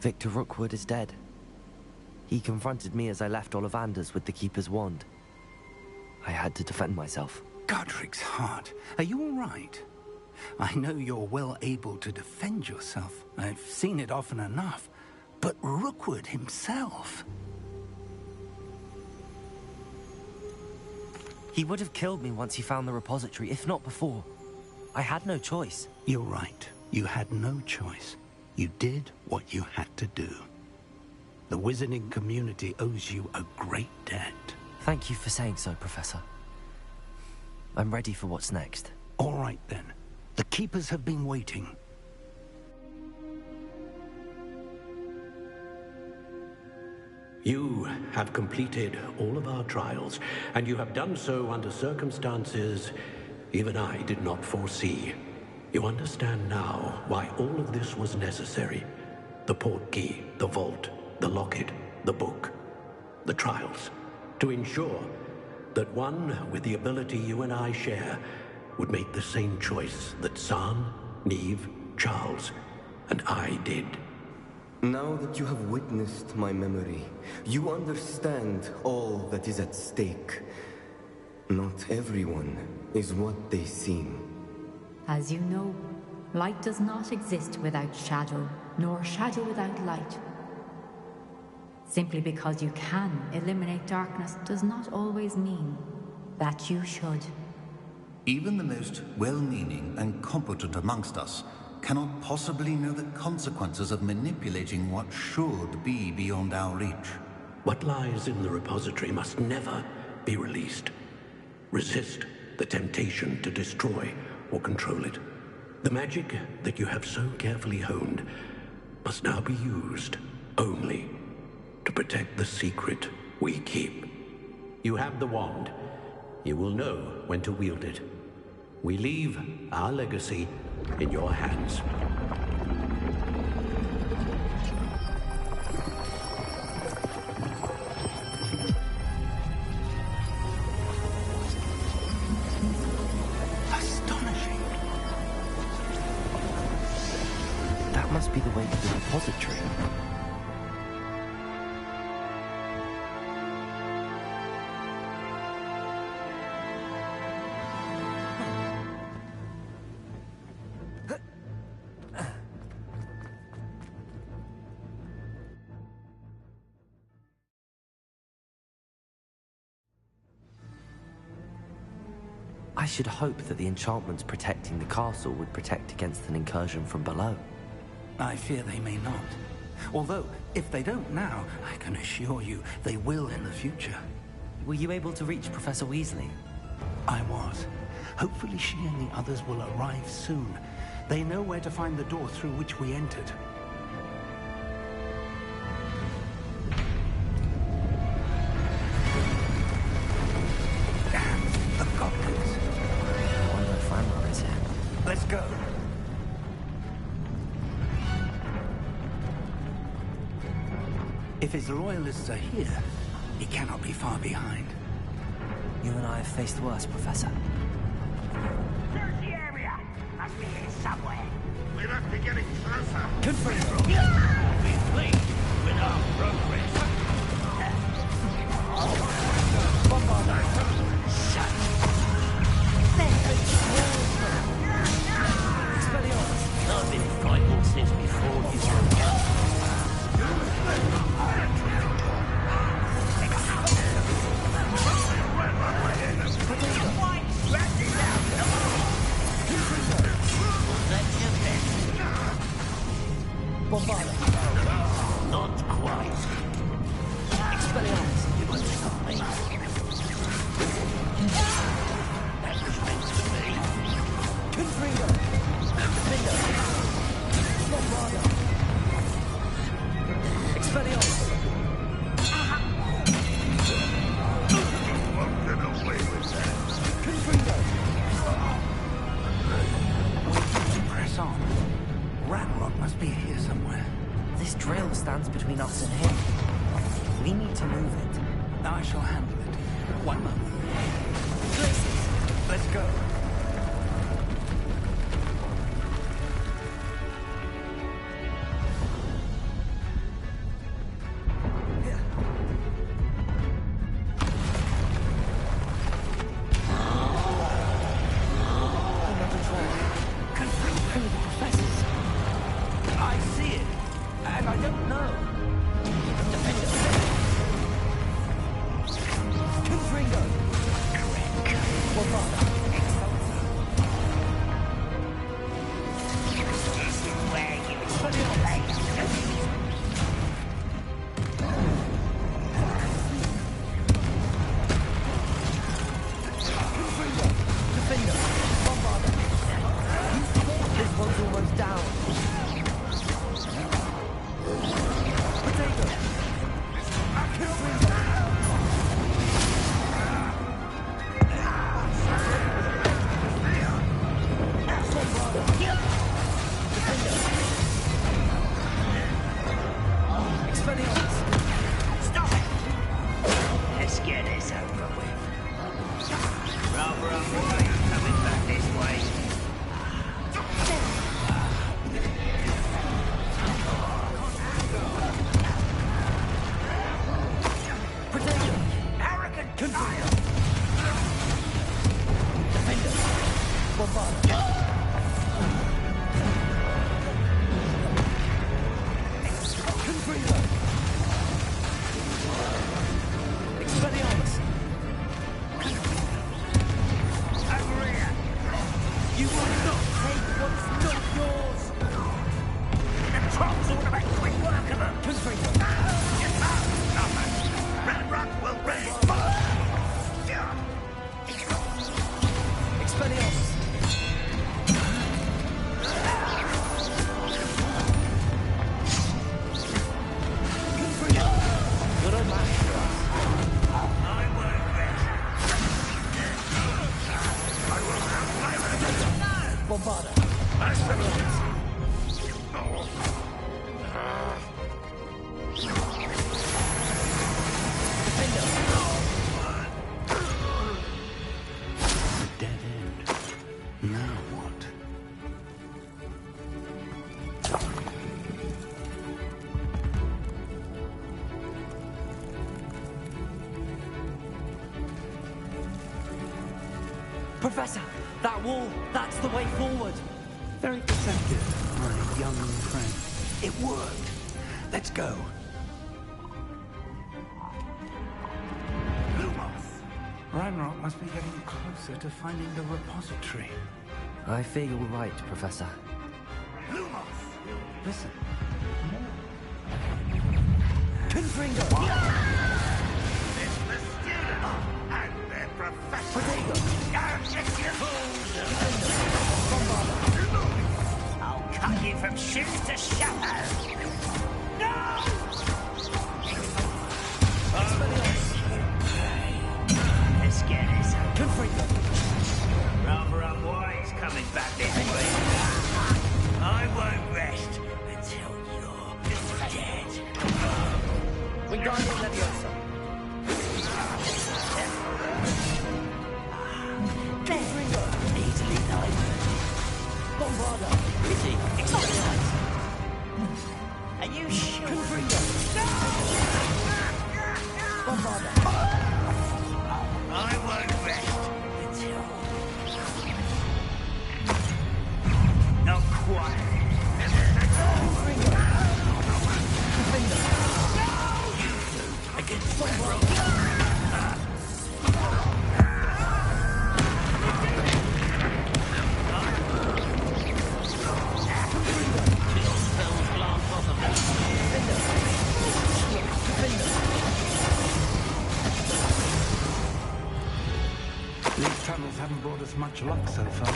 Victor Rookwood is dead. He confronted me as I left Ollivander's with the Keeper's wand. I had to defend myself. Godric's heart. Are you all right? I know you're well able to defend yourself. I've seen it often enough. But Rookwood himself... He would have killed me once he found the repository, if not before. I had no choice. You're right. You had no choice. You did what you had to do. The wizarding community owes you a great debt. Thank you for saying so, Professor. I'm ready for what's next. All right, then. The Keepers have been waiting. You have completed all of our trials, and you have done so under circumstances even I did not foresee. You understand now why all of this was necessary. The portkey, the vault, the locket, the book, the trials. To ensure that one with the ability you and I share would make the same choice that San, Neve, Charles, and I did. Now that you have witnessed my memory, you understand all that is at stake. Not everyone is what they seem. As you know, light does not exist without shadow, nor shadow without light. Simply because you can eliminate darkness does not always mean that you should. Even the most well-meaning and competent amongst us cannot possibly know the consequences of manipulating what should be beyond our reach. What lies in the repository must never be released. Resist the temptation to destroy or control it. The magic that you have so carefully honed must now be used only to protect the secret we keep. You have the wand. You will know when to wield it. We leave our legacy in your hands. Astonishing. That must be the way to the repository. I should hope that the enchantments protecting the castle would protect against an incursion from below. I fear they may not. Although, if they don't now, I can assure you they will in the future. Were you able to reach Professor Weasley? I was. Hopefully she and the others will arrive soon. They know where to find the door through which we entered. Let's go. If his loyalists are here, he cannot be far behind. You and I have faced worse, Professor. Search the area! Must be here somewhere. We must be getting closer. Confirm. Be pleased with our progress. Shut. I've been fighting since before you were born. Not quite. Expelliarmus. You must stop me. That was meant to be. Confringo. Expelliarmus. Won't get away with that. Confringo. Press on. Ranrock must be here somewhere. This drill stands between us and him. We need to move it. I shall handle it. One moment. Places. Let's go. Confringo! Bombarder! This one's almost down. Potato! Confringo! Stop it! Let's get this over with. Rather unwise coming back this way. Potato! Arrogant Confringo! Defender! Bombarder! Confringo! Expelliarmus! over here. You will not take what's not yours! The trolls ought to make quick work of them. Confringo! Nothing. Red Rock will raise fire. Expelliarmus! Confringo! You're a match for us. I won't rest. I will have flavor. Bombarder! Expelliarmus. Dead end. Now what? Professor! That wall! That's the way forward! Very perceptive, my young friend. It worked. Let's go. Ranrock must be getting closer to finding the repository. I fear you're right, Professor. Listen. Confringo! It's the students and their professor. Potato! I'll cut you from shoes to shadow. No! Let's get this over. Confringo! Rather unwise coming back this way. I won't rest until you're dead. Wingardium Leviosa! Confringo! Easily done. Bombarder! Pity! Expelliarmus! Are you sure? Confringo! Bombarder! I won't rest until... Not quite. Confringo! Defender! Against Bombarder. These tunnels haven't brought us much luck so far.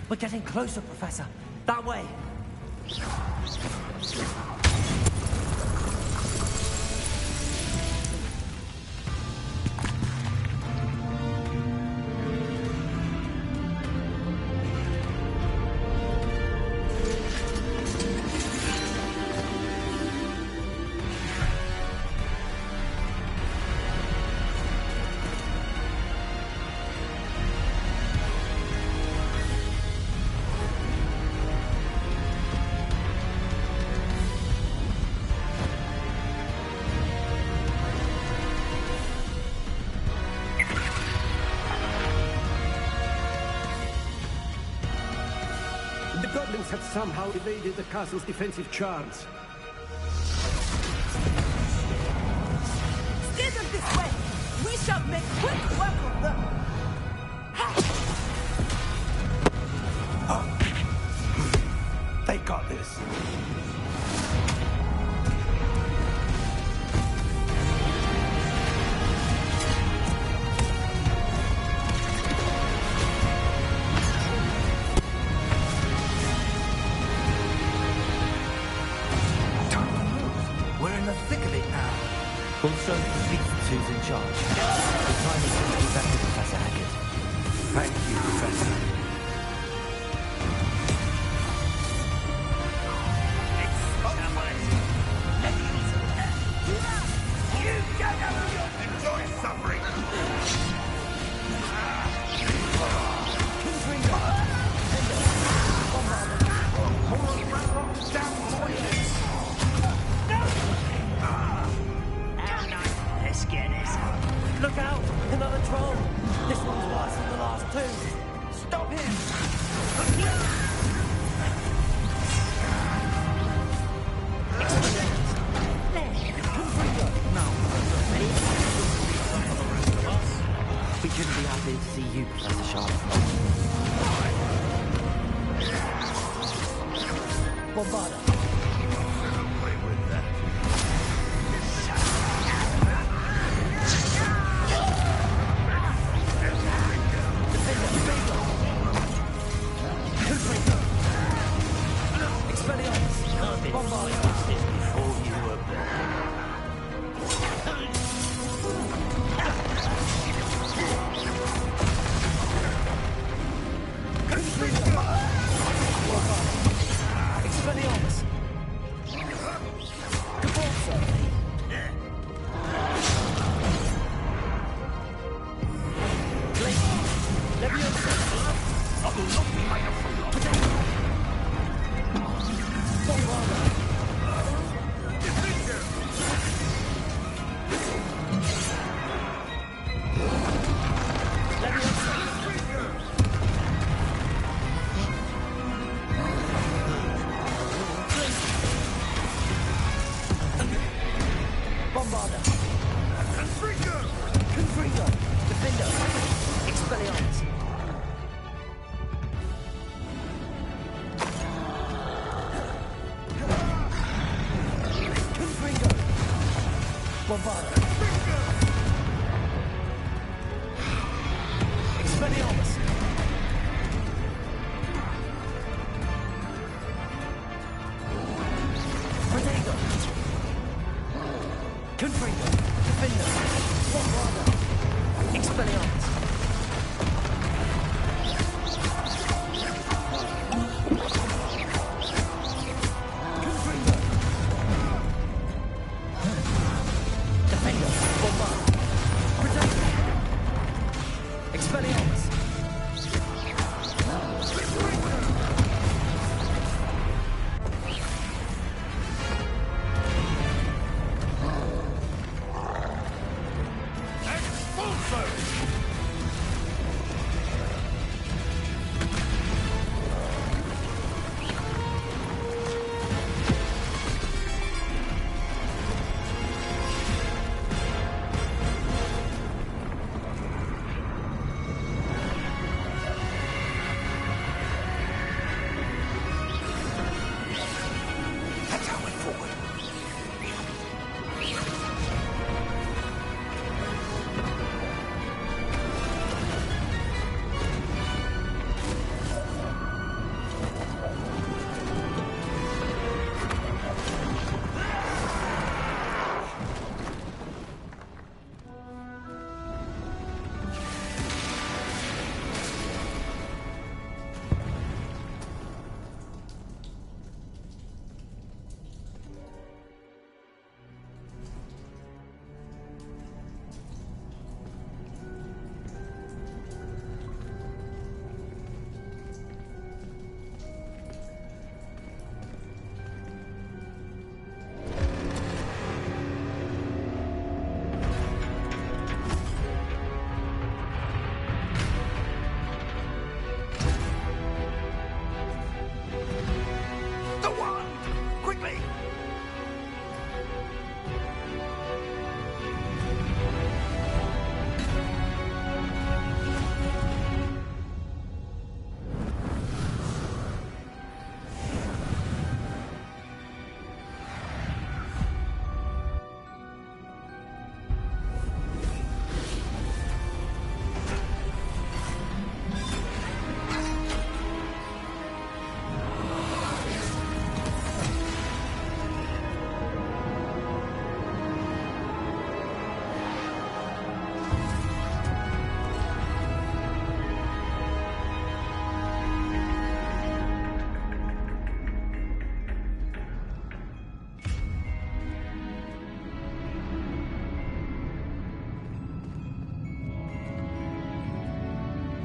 We're getting closer, Professor. That way. Have somehow evaded the castle's defensive charms. Steer them this way! We shall make quick work of them! charge. The timing couldn't be better, Professor Hackett. Thank you, Professor. Enjoy suffering! Let's get this over. Look out! Another troll! This one's worse than the last two! Stop him! We couldn't be happy to see you, Professor Sharp. Bombarda.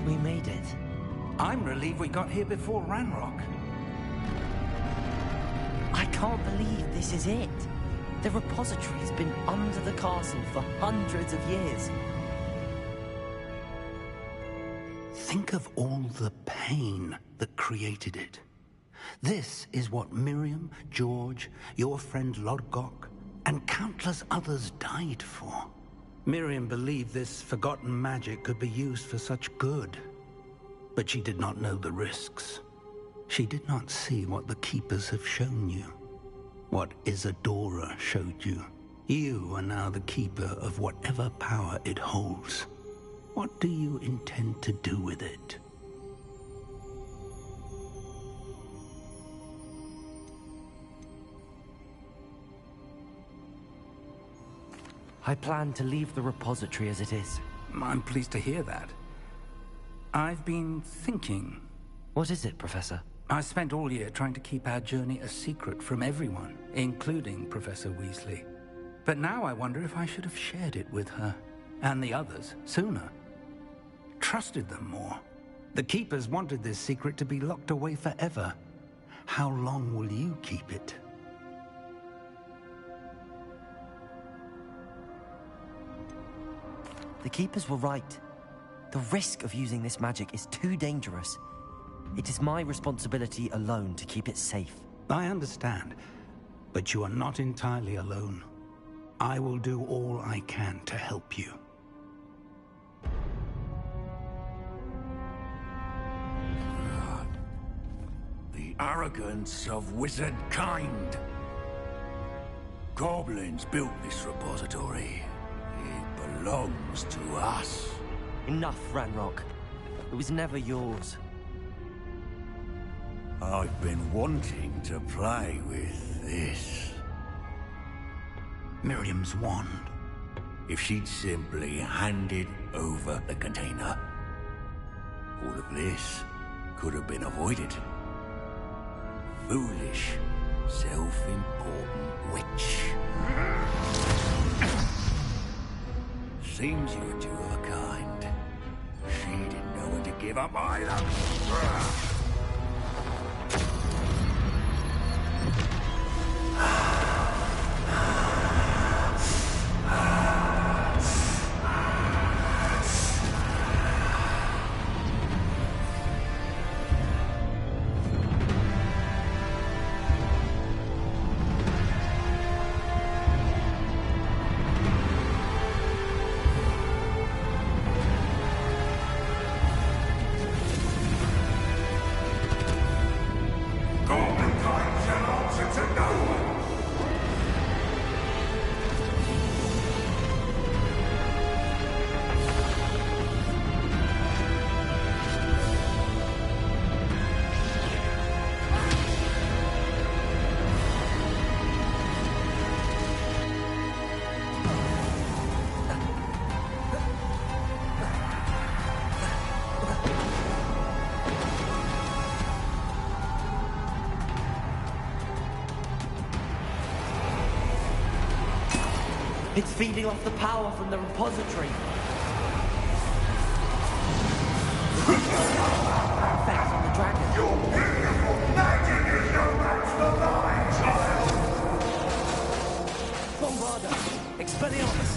We made it. I'm relieved we got here before Ranrock. I can't believe this is it. The repository has been under the castle for hundreds of years. Think of all the pain that created it. This is what Miriam, George, your friend Lodgok, and countless others died for. Miriam believed this forgotten magic could be used for such good. But she did not know the risks. She did not see what the Keepers have shown you. What Isadora showed you. You are now the Keeper of whatever power it holds. What do you intend to do with it? I plan to leave the repository as it is. I'm pleased to hear that. I've been thinking. What is it, Professor? I spent all year trying to keep our journey a secret from everyone, including Professor Weasley. But now I wonder if I should have shared it with her, and the others, sooner. Trusted them more. The Keepers wanted this secret to be locked away forever. How long will you keep it? The Keepers were right. The risk of using this magic is too dangerous. It is my responsibility alone to keep it safe. I understand, but you are not entirely alone. I will do all I can to help you. The arrogance of wizard kind. Goblins built this repository. It belongs to us. Enough, Ranrock. It was never yours. I've been wanting to play with this. Miriam's wand. If she'd simply handed over the container, all of this could have been avoided. Foolish, self-important witch. Seems you're two of a kind. She didn't know when to give up either. It's feeding off the power from the repository. Effects on the dragon. Your beautiful magic is no match for mine, child! Bombarda! Expelliarmus!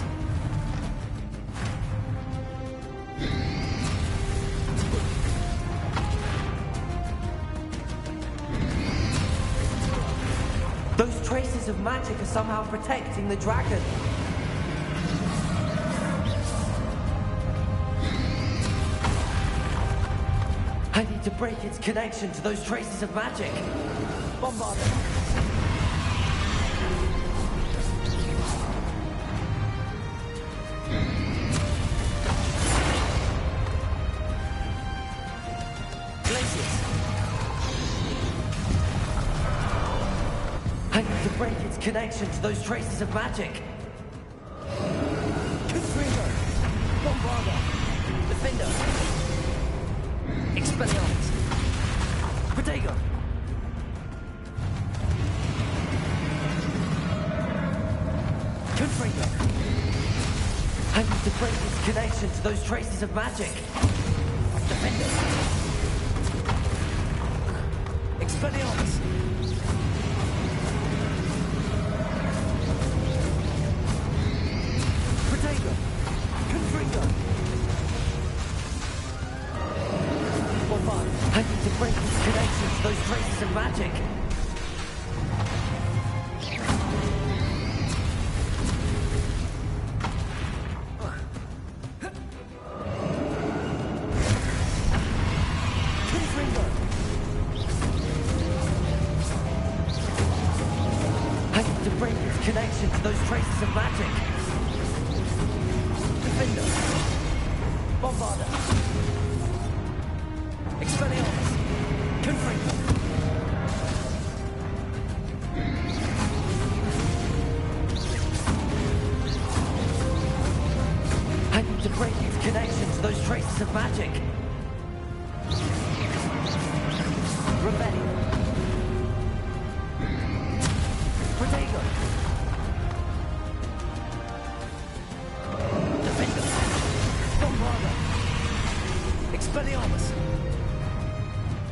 Those traces of magic are somehow protecting the dragon. I need to break its connection to those traces of magic. Bombarda! I need to break its connection to those traces of magic. Confringo! Bombarda! Defender! Expelliarmus! Protego! Confringo! I need to break its connection to those traces of magic. Defender! Expelliarmus! Protego! Confringo! Bombard! I need to break this connection to those traces of magic! Connection to those traces of magic. Defender. Bombarder. Expelliarmus. Confringo. I need to break its connection to those traces of magic. Rebellion. Protego. Expelliarmus!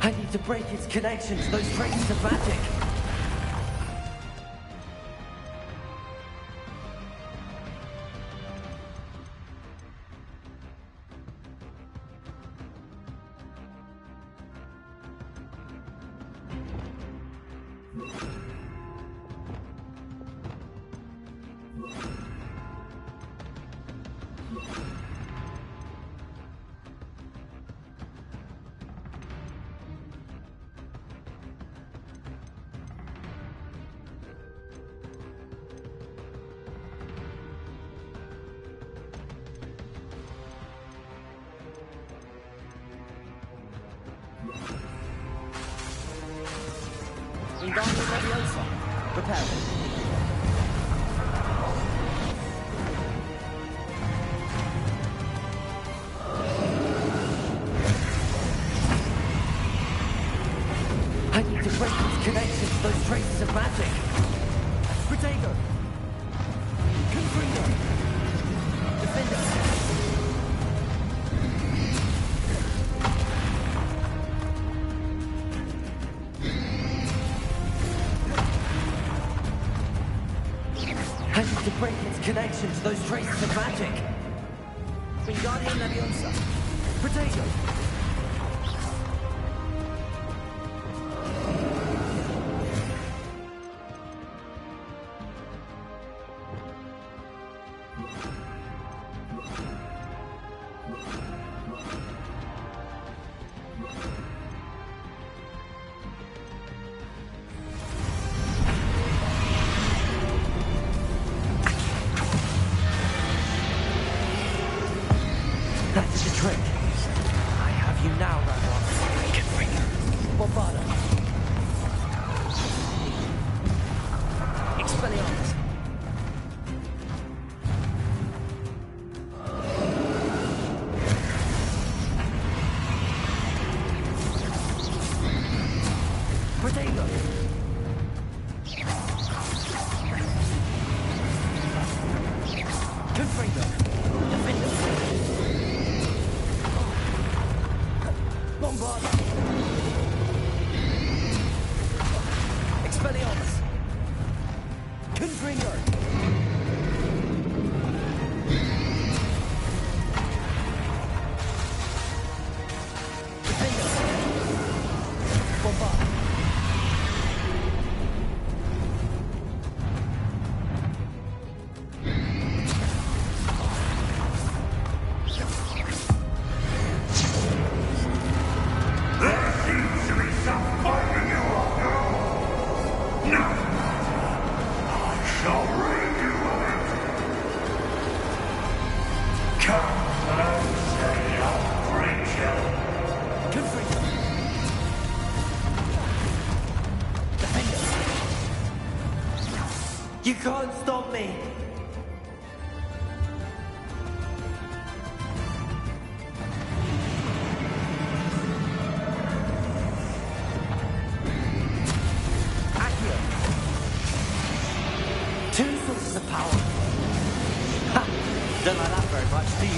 I need to break its connection to those traces of magic! I need to break its connection to those traces of magic! Protego! Confringo! Defender! I need to break its connection to those traces of magic! Wingardium Leviosa! Protego! That's the trick. I have you now, Ragnar. Confringo. Bombarda. Expelliarmus. Protego. Confringo. Defender. Bombarda. Expelliarmus. Confringo. Defender. Bombarda. There seems to be some fighting you after all. No matter. I shall rid you of it. Come closer, young creature. Confringo. Defender. You can't stop me. Two sources of power. Ha! Don't like that very much, do you?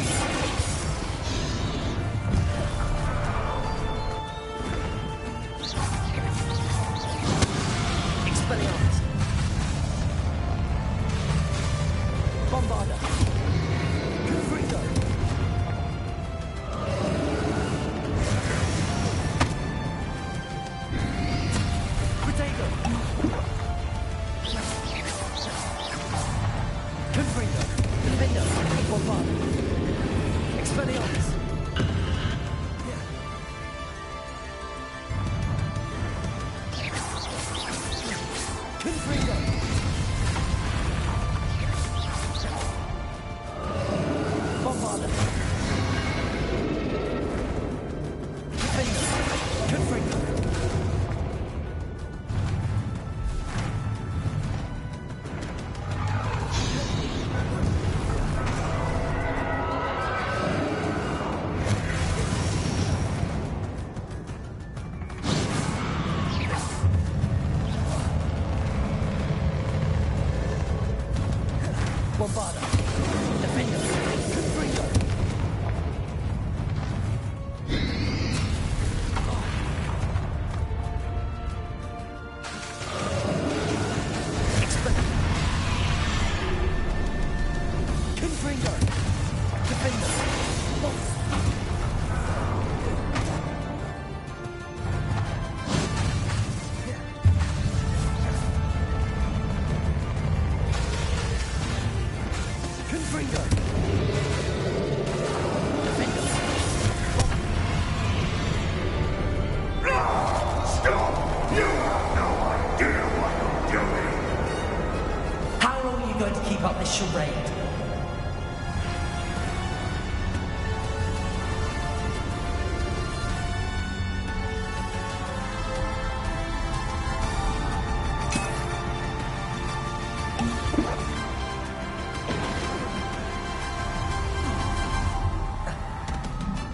charade.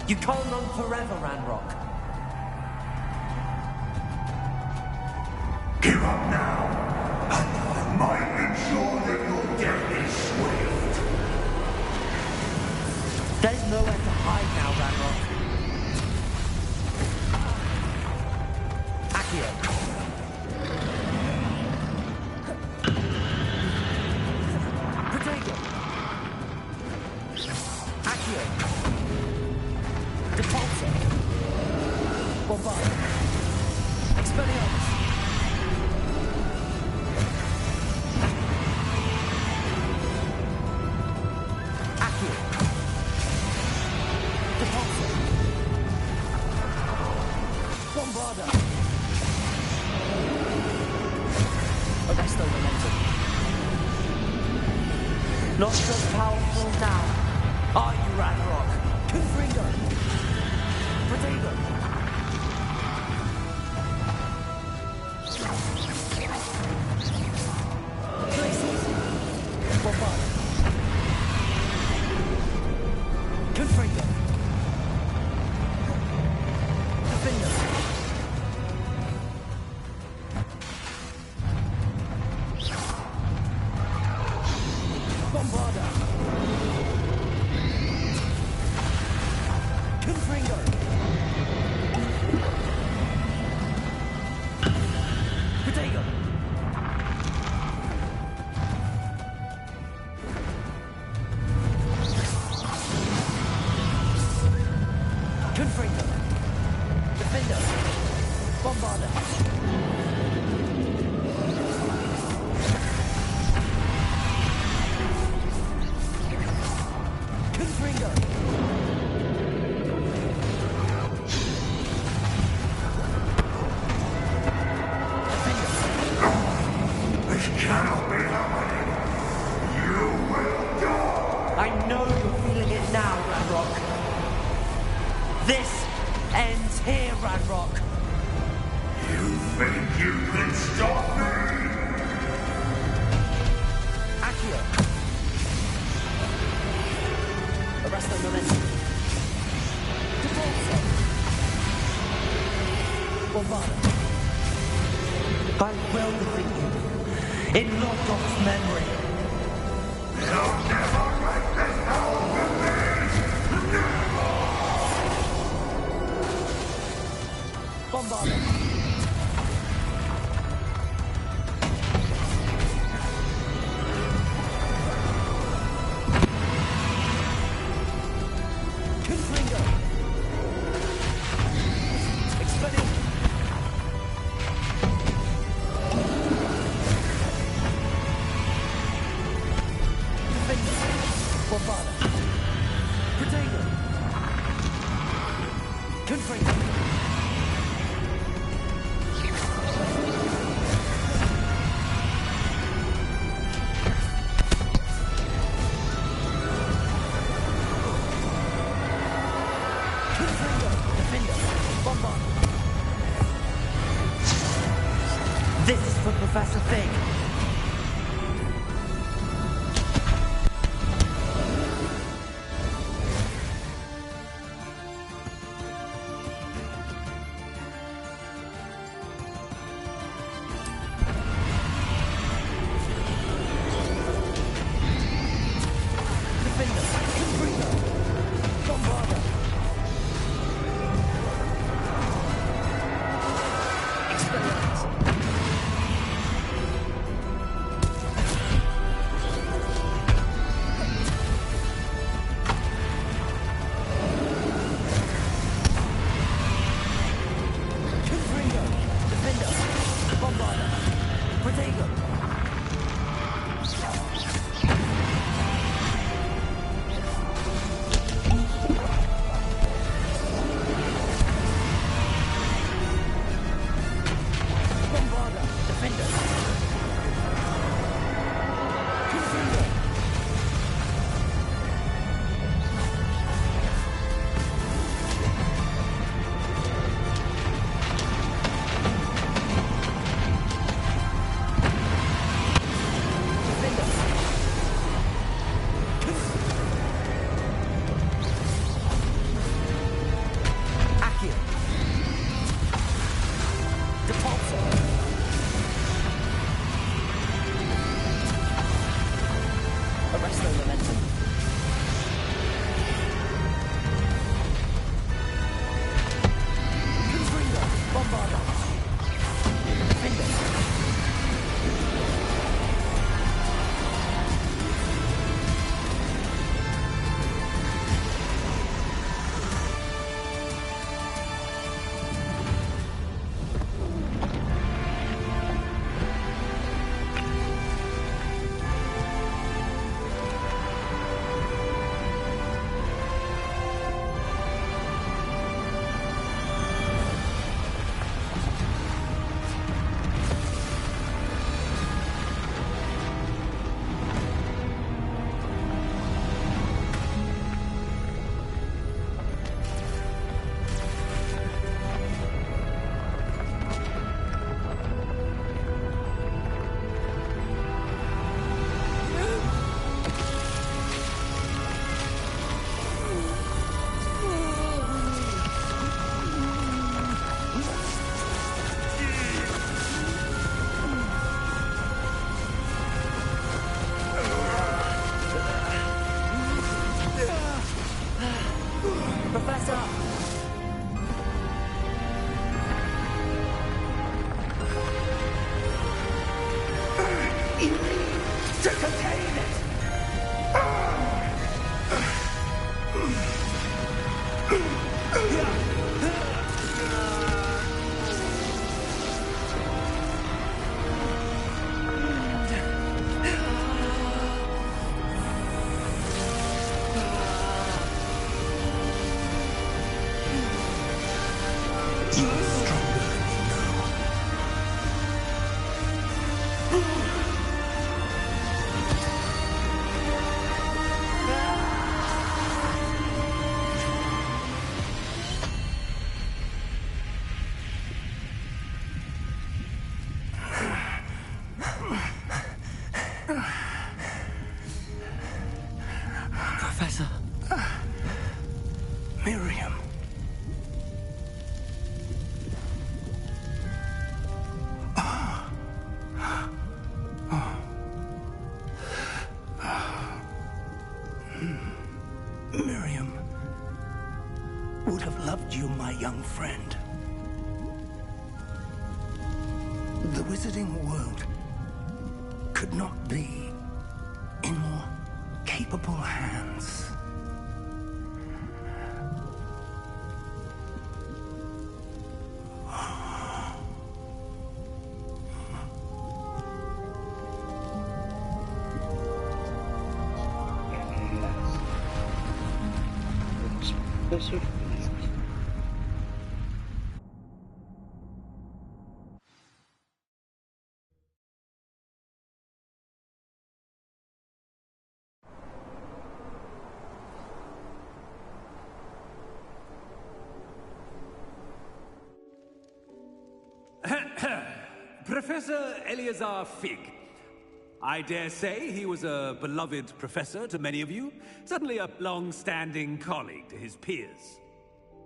You can't run forever, Ranrock. Give up now, and I might ensure that your death is swift. There's nowhere to hide now, Ranrock. Accio. Protego. Accio. Depulso. Bombard. Expelliarmus. Accio. Depulso. Bombarda. Arresto momentum. Not so powerful now. Are you, Ranrock? Confringo. Protego. Glacius. Bombard. Confringo. Defender. Bombarda. Confringo. Protego. Confringo. Defender. Bombarda. Confringo. This cannot be happening. You will die. I know you're feeling it now, Ranrock. This ends here, Ranrock. You think you can stop me? Accio. Arresto momentum. Depulso. Bombarda. I will defeat you. In Lodgok's memory. You'll never make this hell with me! Bombarda. Confringo. Expelliarmus. Defender. Bombarda. Protego. Confringo. Confringo. Defender. Bombard. This is for Professor Fig. Defender. Confringo. Bombarda. Expelliarmus. Professor. Miriam. Miriam would have loved you, my young friend. The wizarding world could not be in more capable hands. Professor. Professor Eleazar Fig. I dare say he was a beloved professor to many of you, certainly a long-standing colleague to his peers.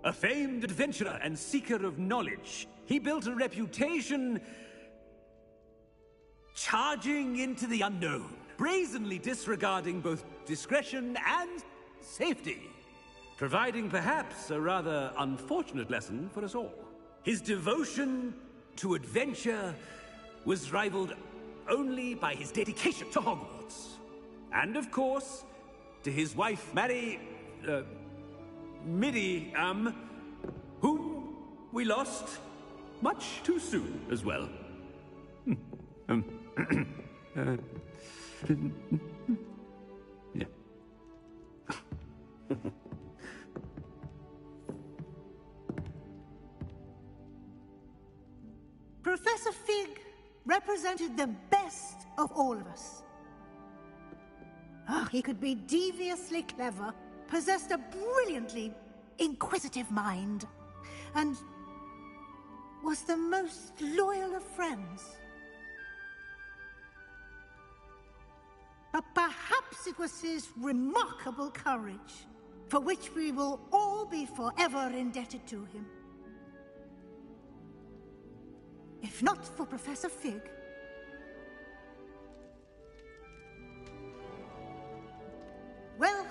A famed adventurer and seeker of knowledge, he built a reputation charging into the unknown, brazenly disregarding both discretion and safety, providing perhaps a rather unfortunate lesson for us all. His devotion to adventure was rivaled only by his dedication to Hogwarts. And of course, to his wife, Midi, whom we lost much too soon as well. Yeah. Professor Fig represented the best of all of us. He could be deviously clever, possessed a brilliantly inquisitive mind, and was the most loyal of friends. But perhaps it was his remarkable courage, for which we will all be forever indebted to him. If not for Professor Fig, well,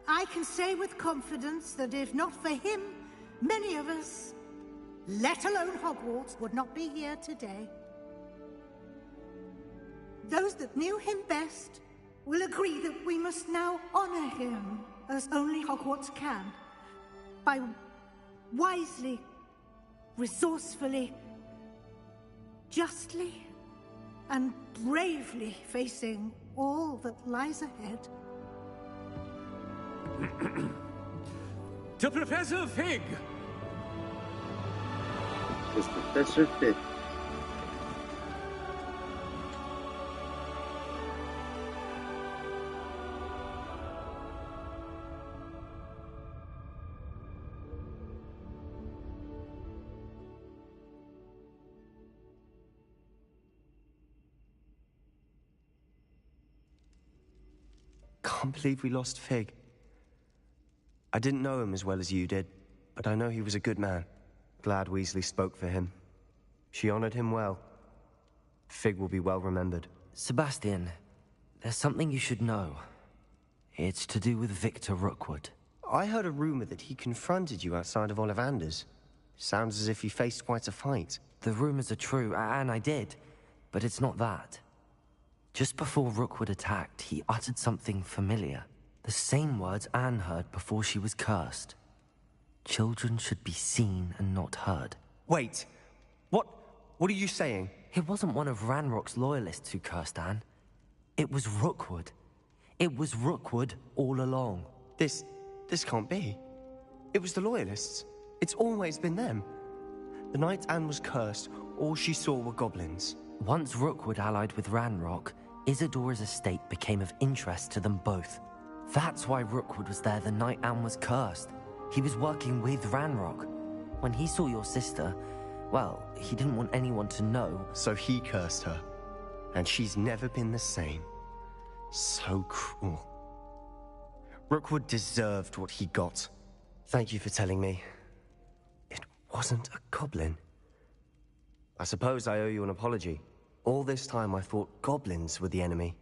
I can say with confidence that if not for him, many of us, let alone Hogwarts, would not be here today. Those that knew him best will agree that we must now honor him as only Hogwarts can, by wisely, resourcefully, justly, and bravely facing all that lies ahead. To Professor Fig! It's Professor Fig. Can't believe we lost Fig. I didn't know him as well as you did, but I know he was a good man. Glad Weasley spoke for him. She honored him well. Fig will be well remembered. Sebastian, there's something you should know. It's to do with Victor Rookwood. I heard a rumor that he confronted you outside of Ollivander's. Sounds as if he faced quite a fight. The rumors are true, and I did, but it's not that. Just before Rookwood attacked, he uttered something familiar. The same words Anne heard before she was cursed. children should be seen and not heard. Wait. What are you saying? It wasn't one of Ranrock's loyalists who cursed Anne. It was Rookwood. It was Rookwood all along. This can't be. It was the Loyalists. It's always been them. The night Anne was cursed, all she saw were goblins. Once Rookwood allied with Ranrock, Isadora's estate became of interest to them both. That's why Rookwood was there the night Anne was cursed. He was working with Ranrock. When he saw your sister, well, he didn't want anyone to know. So he cursed her. And she's never been the same. So cruel. Rookwood deserved what he got. Thank you for telling me. It wasn't a goblin. I suppose I owe you an apology. All this time I thought goblins were the enemy.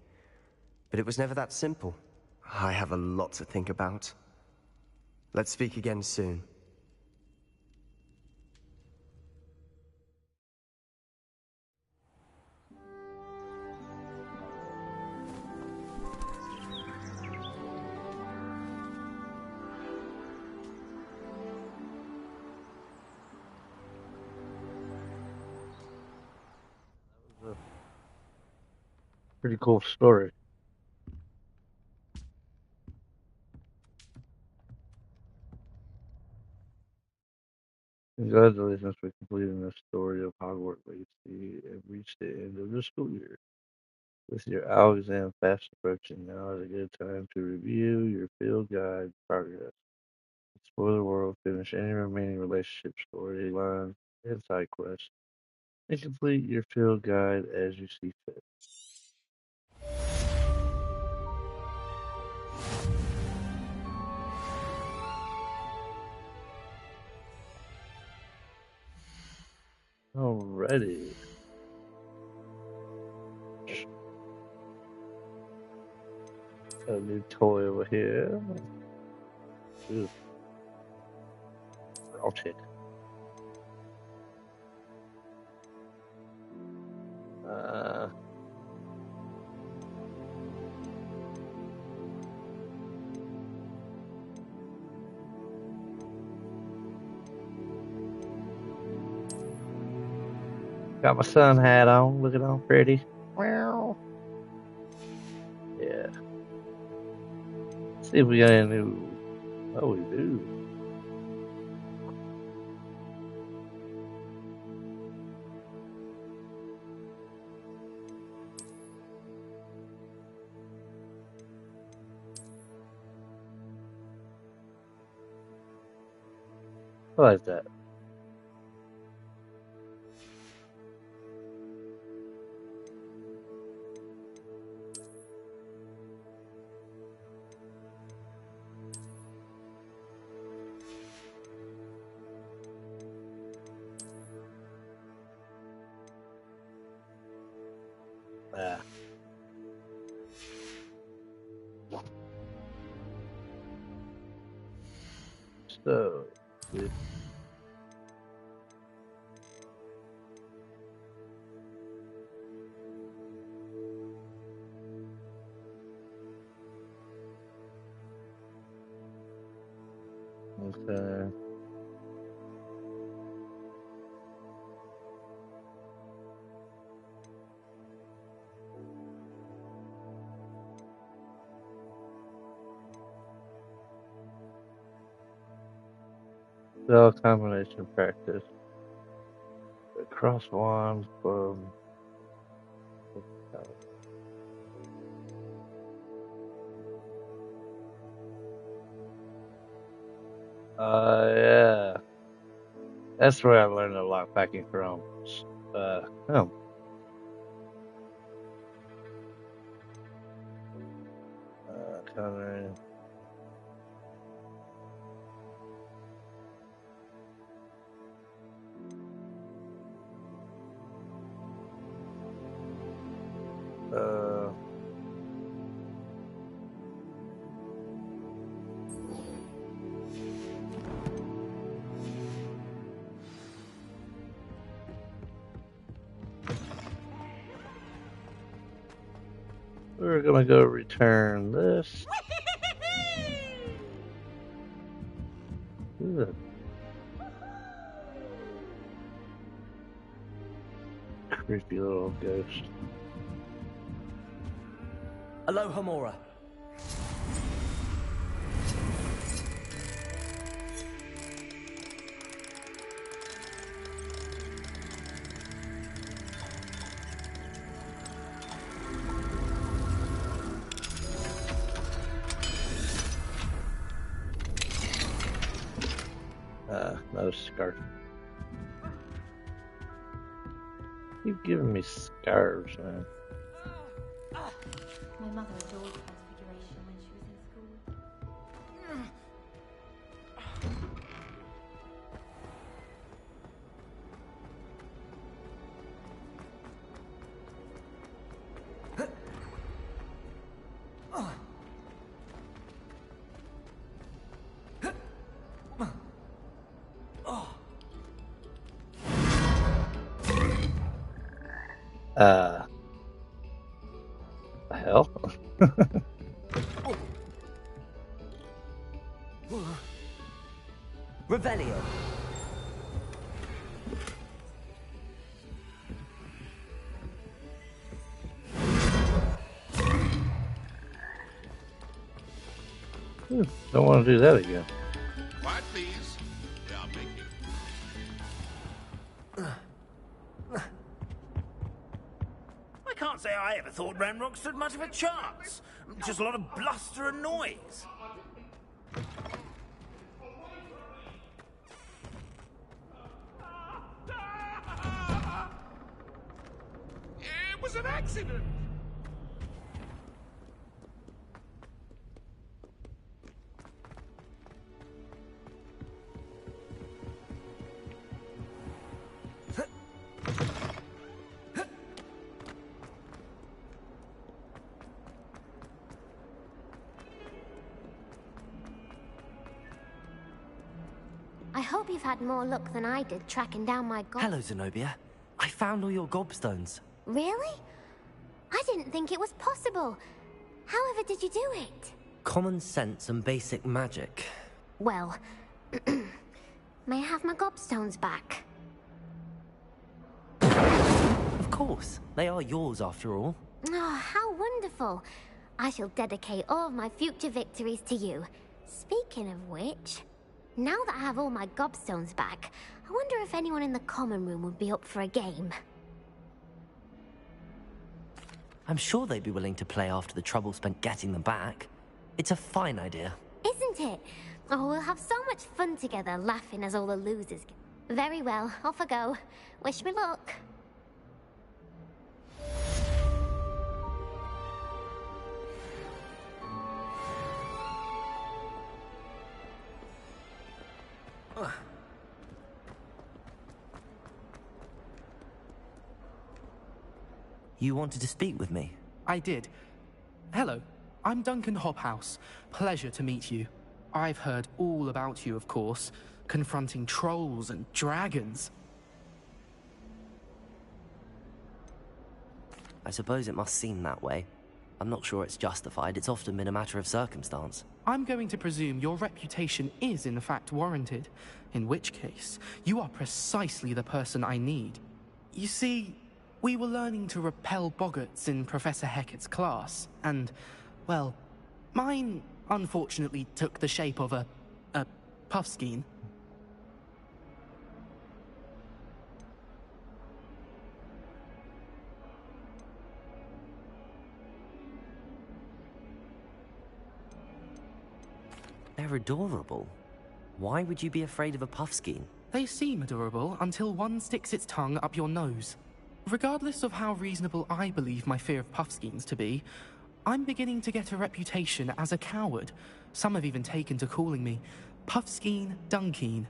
But it was never that simple. I have a lot to think about. Let's speak again soon. Pretty cool story. Congratulations for completing the story of Hogwart Legacy and reached the end of the school year. With your OWL exam fast approaching, now is a good time to review your field guide progress. Explore the world, finish any remaining relationship storylines and side quests, and complete your field guide as you see fit. Alrighty. A new toy over here. Ooh. Rotted. Got my sun hat on, looking all pretty. Wow. Yeah. Let's see if we got any new. Oh, we do. I like that. Ah. So, yeah. Okay. Spell combination practice. The cross wand from. Yeah. That's where I learned a lot packing from. Oh. Coloring. We're gonna go return this. Ooh, Creepy little ghost. Aloha Mora. No scarf. Keep giving me scarves, man. My mother adored Transfiguration when she was in school. The hell? Revelio. Don't want to do that again. Quiet, please. We are making. I can't say I ever thought Ranrock stood much of a chance. Just a lot of bluster and noise. It was an accident. I hope you've had more luck than I did tracking down my gob... Hello, Zenobia. I found all your gobstones. Really? I didn't think it was possible. However did you do it? Common sense and basic magic. Well, may I have my gobstones back? Of course. They are yours after all. Oh, how wonderful. I shall dedicate all of my future victories to you. Speaking of which, now that I have all my gobstones back, I wonder if anyone in the common room would be up for a game. I'm sure they'd be willing to play after the trouble spent getting them back. It's a fine idea. Isn't it? Oh, we'll have so much fun together, laughing as all the losers get. Very well, off I go. Wish me luck. You wanted to speak with me? I did. Hello, I'm Duncan Hobhouse. Pleasure to meet you. I've heard all about you, of course, confronting trolls and dragons. I suppose it must seem that way. I'm not sure it's justified. It's often been a matter of circumstance. I'm going to presume your reputation is in fact warranted, in which case, you are precisely the person I need. You see, we were learning to repel boggarts in Professor Hecat's class, and, well, mine unfortunately took the shape of a puffskein. They're adorable. Why would you be afraid of a puffskein? They seem adorable until one sticks its tongue up your nose. Regardless of how reasonable I believe my fear of puffskeins to be, I'm beginning to get a reputation as a coward. Some have even taken to calling me Puffskein Dunkeen.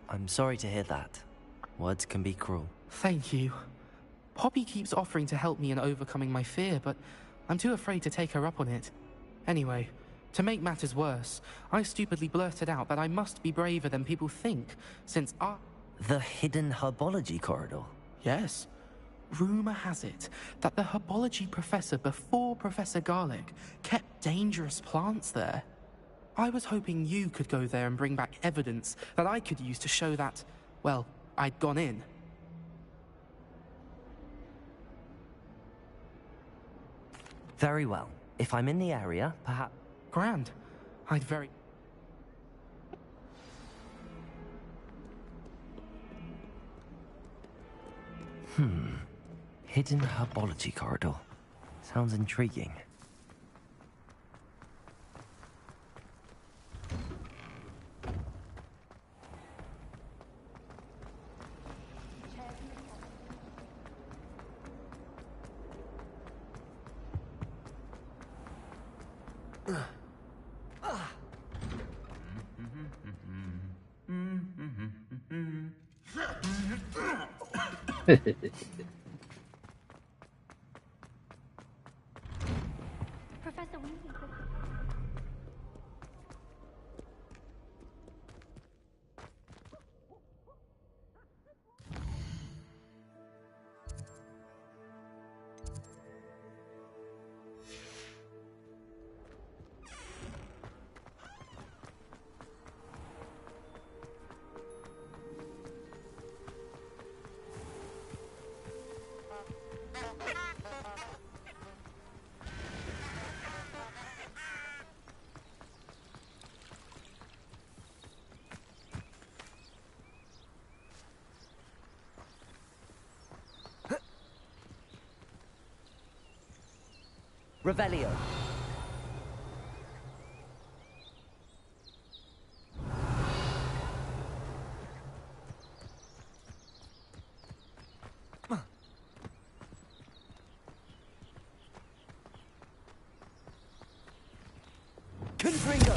I'm sorry to hear that. Words can be cruel. Thank you. Poppy keeps offering to help me in overcoming my fear, but I'm too afraid to take her up on it. Anyway, to make matters worse, I stupidly blurted out that I must be braver than people think, since I... The hidden herbology corridor? Yes. Rumor has it that the herbology professor before Professor Garlic kept dangerous plants there. I was hoping you could go there and bring back evidence that I could use to show that, well, I'd gone in. Very well. If I'm in the area, perhaps... Grand. I'd very... Hidden herbology corridor. Sounds intriguing. Professor Weasley. Revelio. Confringo.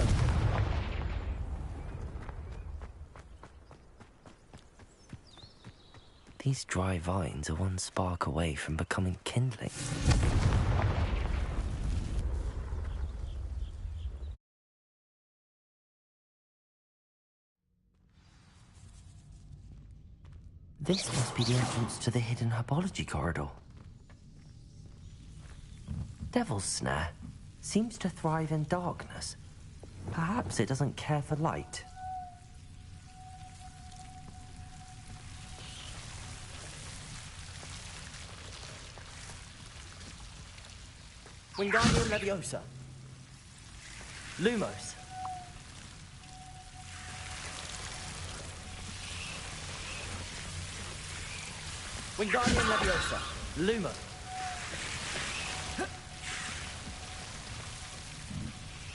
These dry vines are one spark away from becoming kindling. This must be the entrance to the hidden herbology corridor. Devil's Snare seems to thrive in darkness. Perhaps it doesn't care for light. Wingardium Leviosa. Lumos. Wingardium Leviosa. Lumo.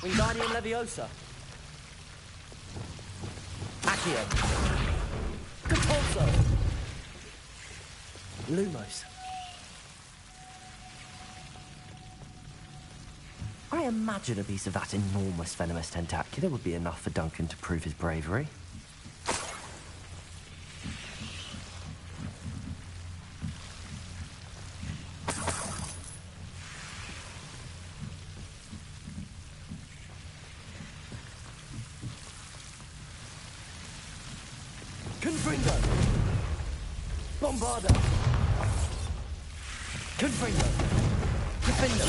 Wingardium Leviosa. Accio. Compulso. Lumos. I imagine a piece of that enormous venomous tentacular would be enough for Duncan to prove his bravery. Confringo! Bombarda! Confringo! Defendo!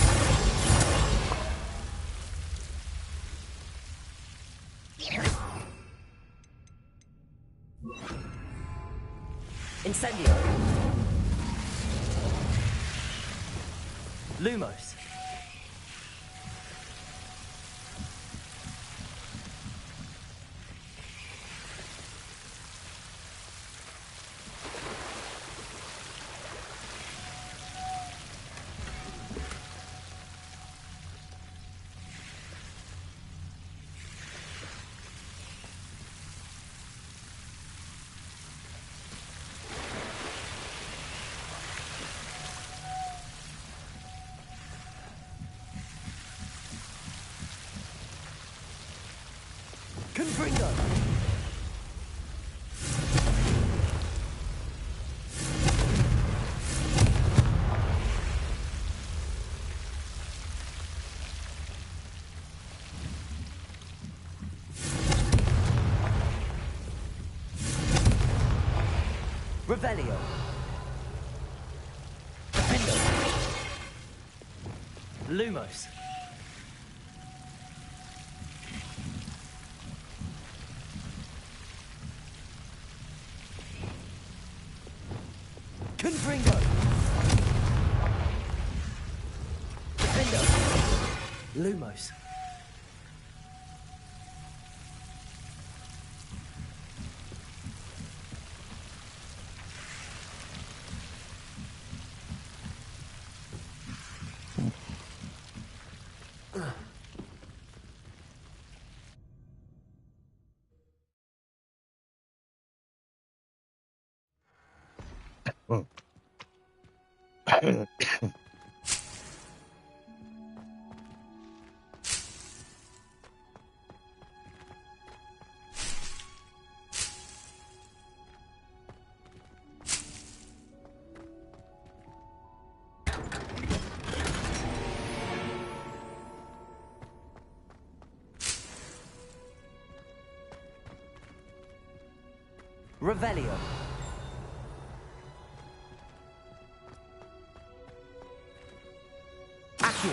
Incendio! Lumos! Confringo! Revelio! Defendo! Lumos! Fringo! Defender! Lumos. Revelio. Accio.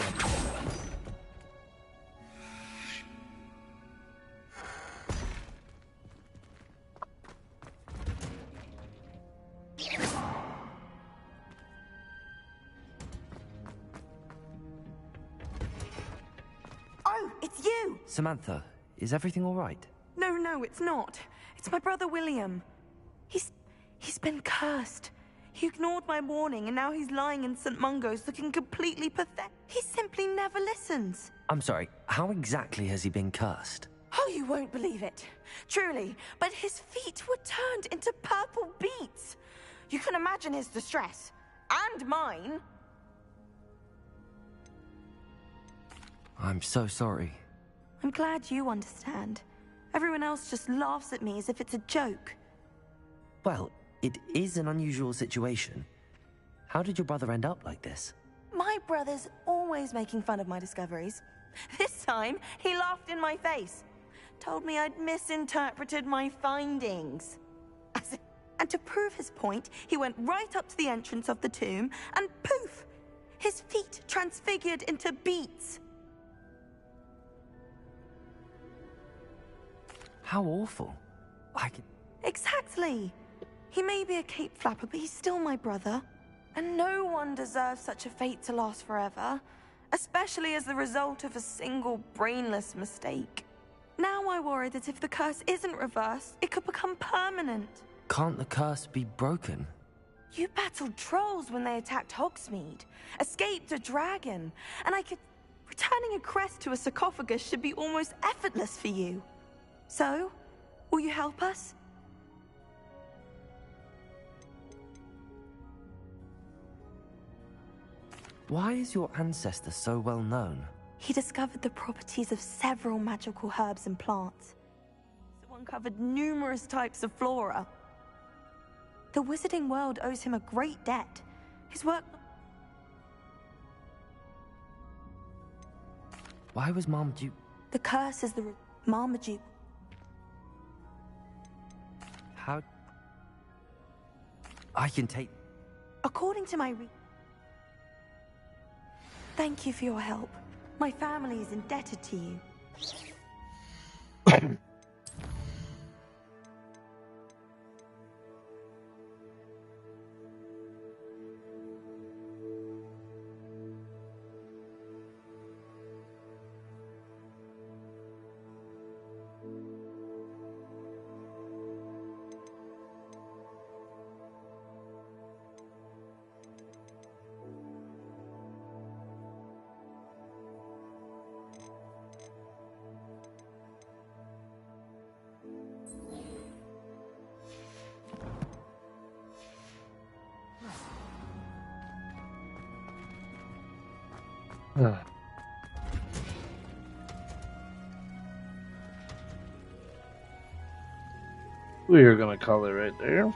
Oh, it's you! Samantha, is everything all right? No, it's not. It's my brother William. He's been cursed. He ignored my warning, and now he's lying in St. Mungo's looking completely pathetic. He simply never listens. I'm sorry, how exactly has he been cursed? Oh, you won't believe it. Truly, but his feet were turned into purple beets. You can imagine his distress. And mine. I'm so sorry. I'm glad you understand. Everyone else just laughs at me as if it's a joke. Well, it is an unusual situation. How did your brother end up like this? My brother's always making fun of my discoveries. This time, he laughed in my face. Told me I'd misinterpreted my findings. And to prove his point, he went right up to the entrance of the tomb and poof! His feet transfigured into beets. How awful. Exactly. He may be a cape flapper, but he's still my brother. And no one deserves such a fate to last forever, especially as the result of a single brainless mistake. Now I worry that if the curse isn't reversed, it could become permanent. Can't the curse be broken? You battled trolls when they attacked Hogsmeade, escaped a dragon, and returning a crest to a sarcophagus should be almost effortless for you. So, will you help us? Why is your ancestor so well known? He discovered the properties of several magical herbs and plants. So uncovered numerous types of flora. The wizarding world owes him a great debt. His work... Why was Marmaduke... The curse is the Marmaduke. How... I can take... According to my Thank you for your help. My family is indebted to you. We are going to call it right there.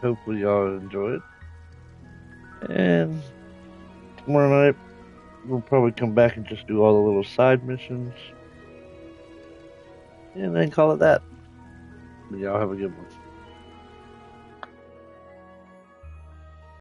Hopefully y'all enjoy it. And tomorrow night, we'll probably come back and just do all the little side missions. And then call it that. Y'all have a good one.